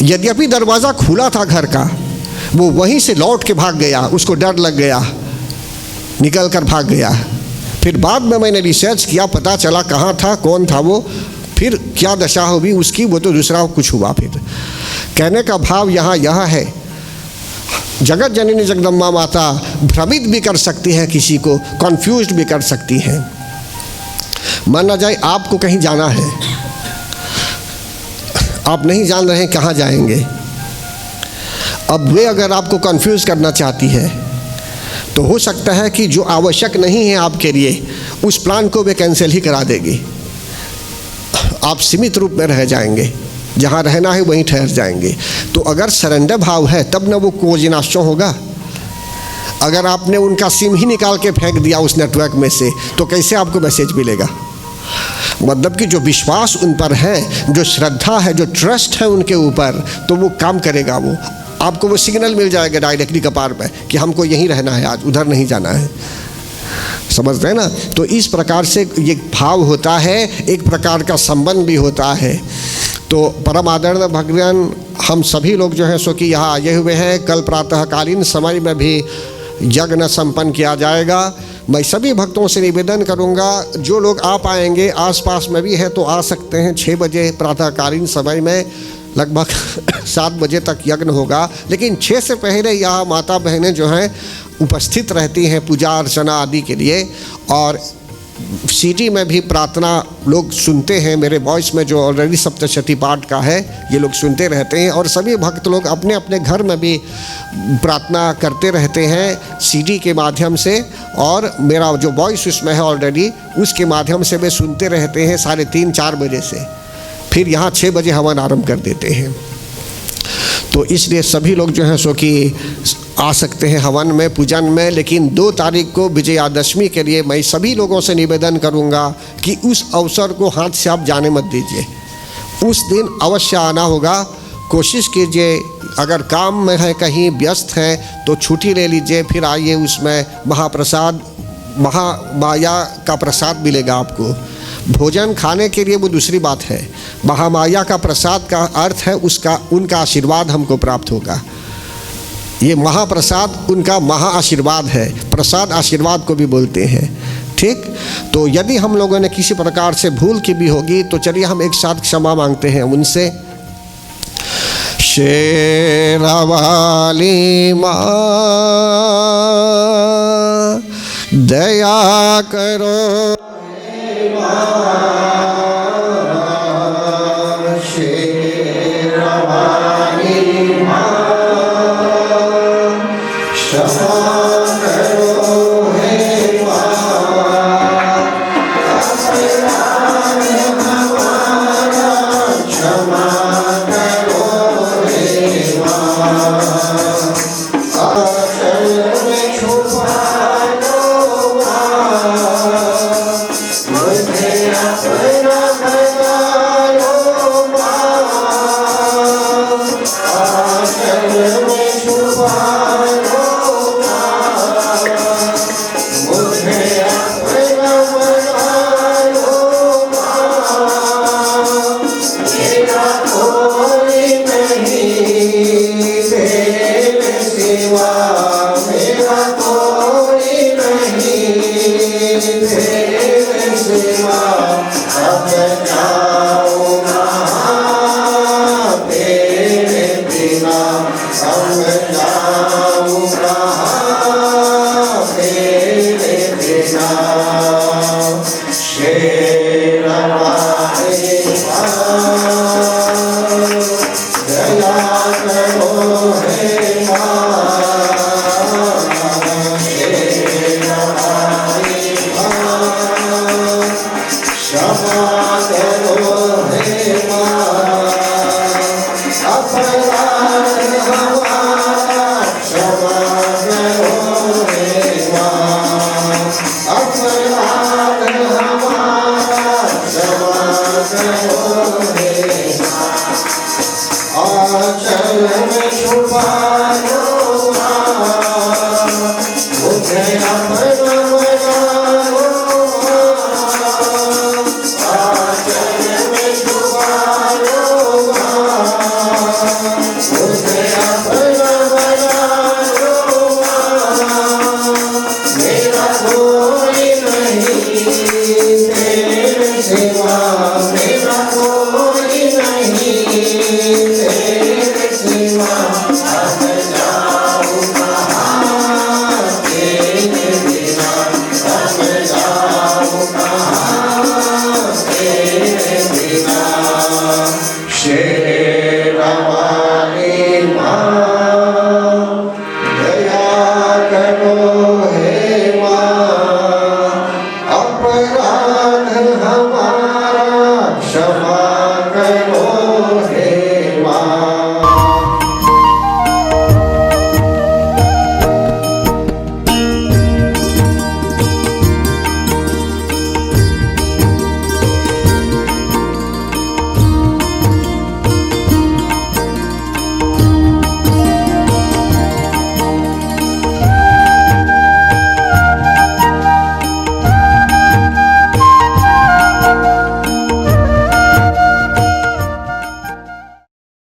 यद्यपि दरवाज़ा खुला था घर का, वो वहीं से लौट के भाग गया। उसको डर लग गया, निकल कर भाग गया। फिर बाद में मैंने रिसर्च किया, पता चला कहाँ था, कौन था वो, फिर क्या दशा हुई उसकी, वो तो दूसरा कुछ हुआ। फिर कहने का भाव यहाँ यह है, जगत जननी जगदम्बा माता भ्रमित भी कर सकती हैं, किसी को कन्फ्यूज्ड भी कर सकती हैं। माना जाए आपको कहीं जाना है, आप नहीं जान रहे हैं कहाँ जाएंगे, अब वे अगर आपको कन्फ्यूज़ करना चाहती है तो हो सकता है कि जो आवश्यक नहीं है आपके लिए, उस प्लान को वे कैंसिल ही करा देगी। आप सीमित रूप में रह जाएंगे, जहाँ रहना है वहीं ठहर जाएंगे। तो अगर सरेंडर भाव है तब न वो कोजिनाश्चो होगा। अगर आपने उनका सिम ही निकाल के फेंक दिया उस नेटवर्क में से, तो कैसे आपको मैसेज मिलेगा? मतलब कि जो विश्वास उन पर है, जो श्रद्धा है, जो ट्रस्ट है उनके ऊपर, तो वो काम करेगा। वो आपको वो सिग्नल मिल जाएगा डायरेक्टली कपार पे कि हमको यहीं रहना है, आज उधर नहीं जाना है। समझ रहे हैं ना? तो इस प्रकार से ये भाव होता है, एक प्रकार का संबंध भी होता है। तो परम आदरणीय भगवान, हम सभी लोग जो हैं सो कि यहाँ आए हुए हैं। कल प्रातःकालीन समय में भी यज्ञ संपन्न किया जाएगा। मैं सभी भक्तों से निवेदन करूंगा, जो लोग आ पाएंगे, आसपास में भी है तो आ सकते हैं। 6 बजे प्रातःकालीन समय में लगभग 7 बजे तक यज्ञ होगा, लेकिन 6 से पहले यहाँ माता बहनें जो हैं उपस्थित रहती हैं पूजा अर्चना आदि के लिए। और सीडी में भी प्रार्थना लोग सुनते हैं, मेरे वॉइस में जो ऑलरेडी सप्तशती पाठ का है ये लोग सुनते रहते हैं। और सभी भक्त लोग अपने अपने घर में भी प्रार्थना करते रहते हैं सीडी के माध्यम से, और मेरा जो वॉइस उसमें है ऑलरेडी, उसके माध्यम से वे सुनते रहते हैं 3:30-4 बजे से। फिर यहाँ 6 बजे हवन आरंभ कर देते हैं। तो इसलिए सभी लोग जो हैं सो कि आ सकते हैं हवन में, पूजन में। लेकिन 2 तारीख को विजयादशमी के लिए मैं सभी लोगों से निवेदन करूंगा कि उस अवसर को हाथ से आप जाने मत दीजिए। उस दिन अवश्य आना होगा। कोशिश कीजिए, अगर काम में है, कहीं व्यस्त हैं, तो छुट्टी ले लीजिए, फिर आइए। उसमें महाप्रसाद, महामाया का प्रसाद मिलेगा आपको। भोजन खाने के लिए वो दूसरी बात है, महामाया का प्रसाद का अर्थ है उसका, उनका आशीर्वाद हमको प्राप्त होगा। ये महाप्रसाद उनका महा आशीर्वाद है। प्रसाद आशीर्वाद को भी बोलते हैं, ठीक। तो यदि हम लोगों ने किसी प्रकार से भूल की भी होगी तो चलिए हम एक साथ क्षमा मांगते हैं उनसे। शेरावाली माँ दया करो, शेरावाली माँ क्षमा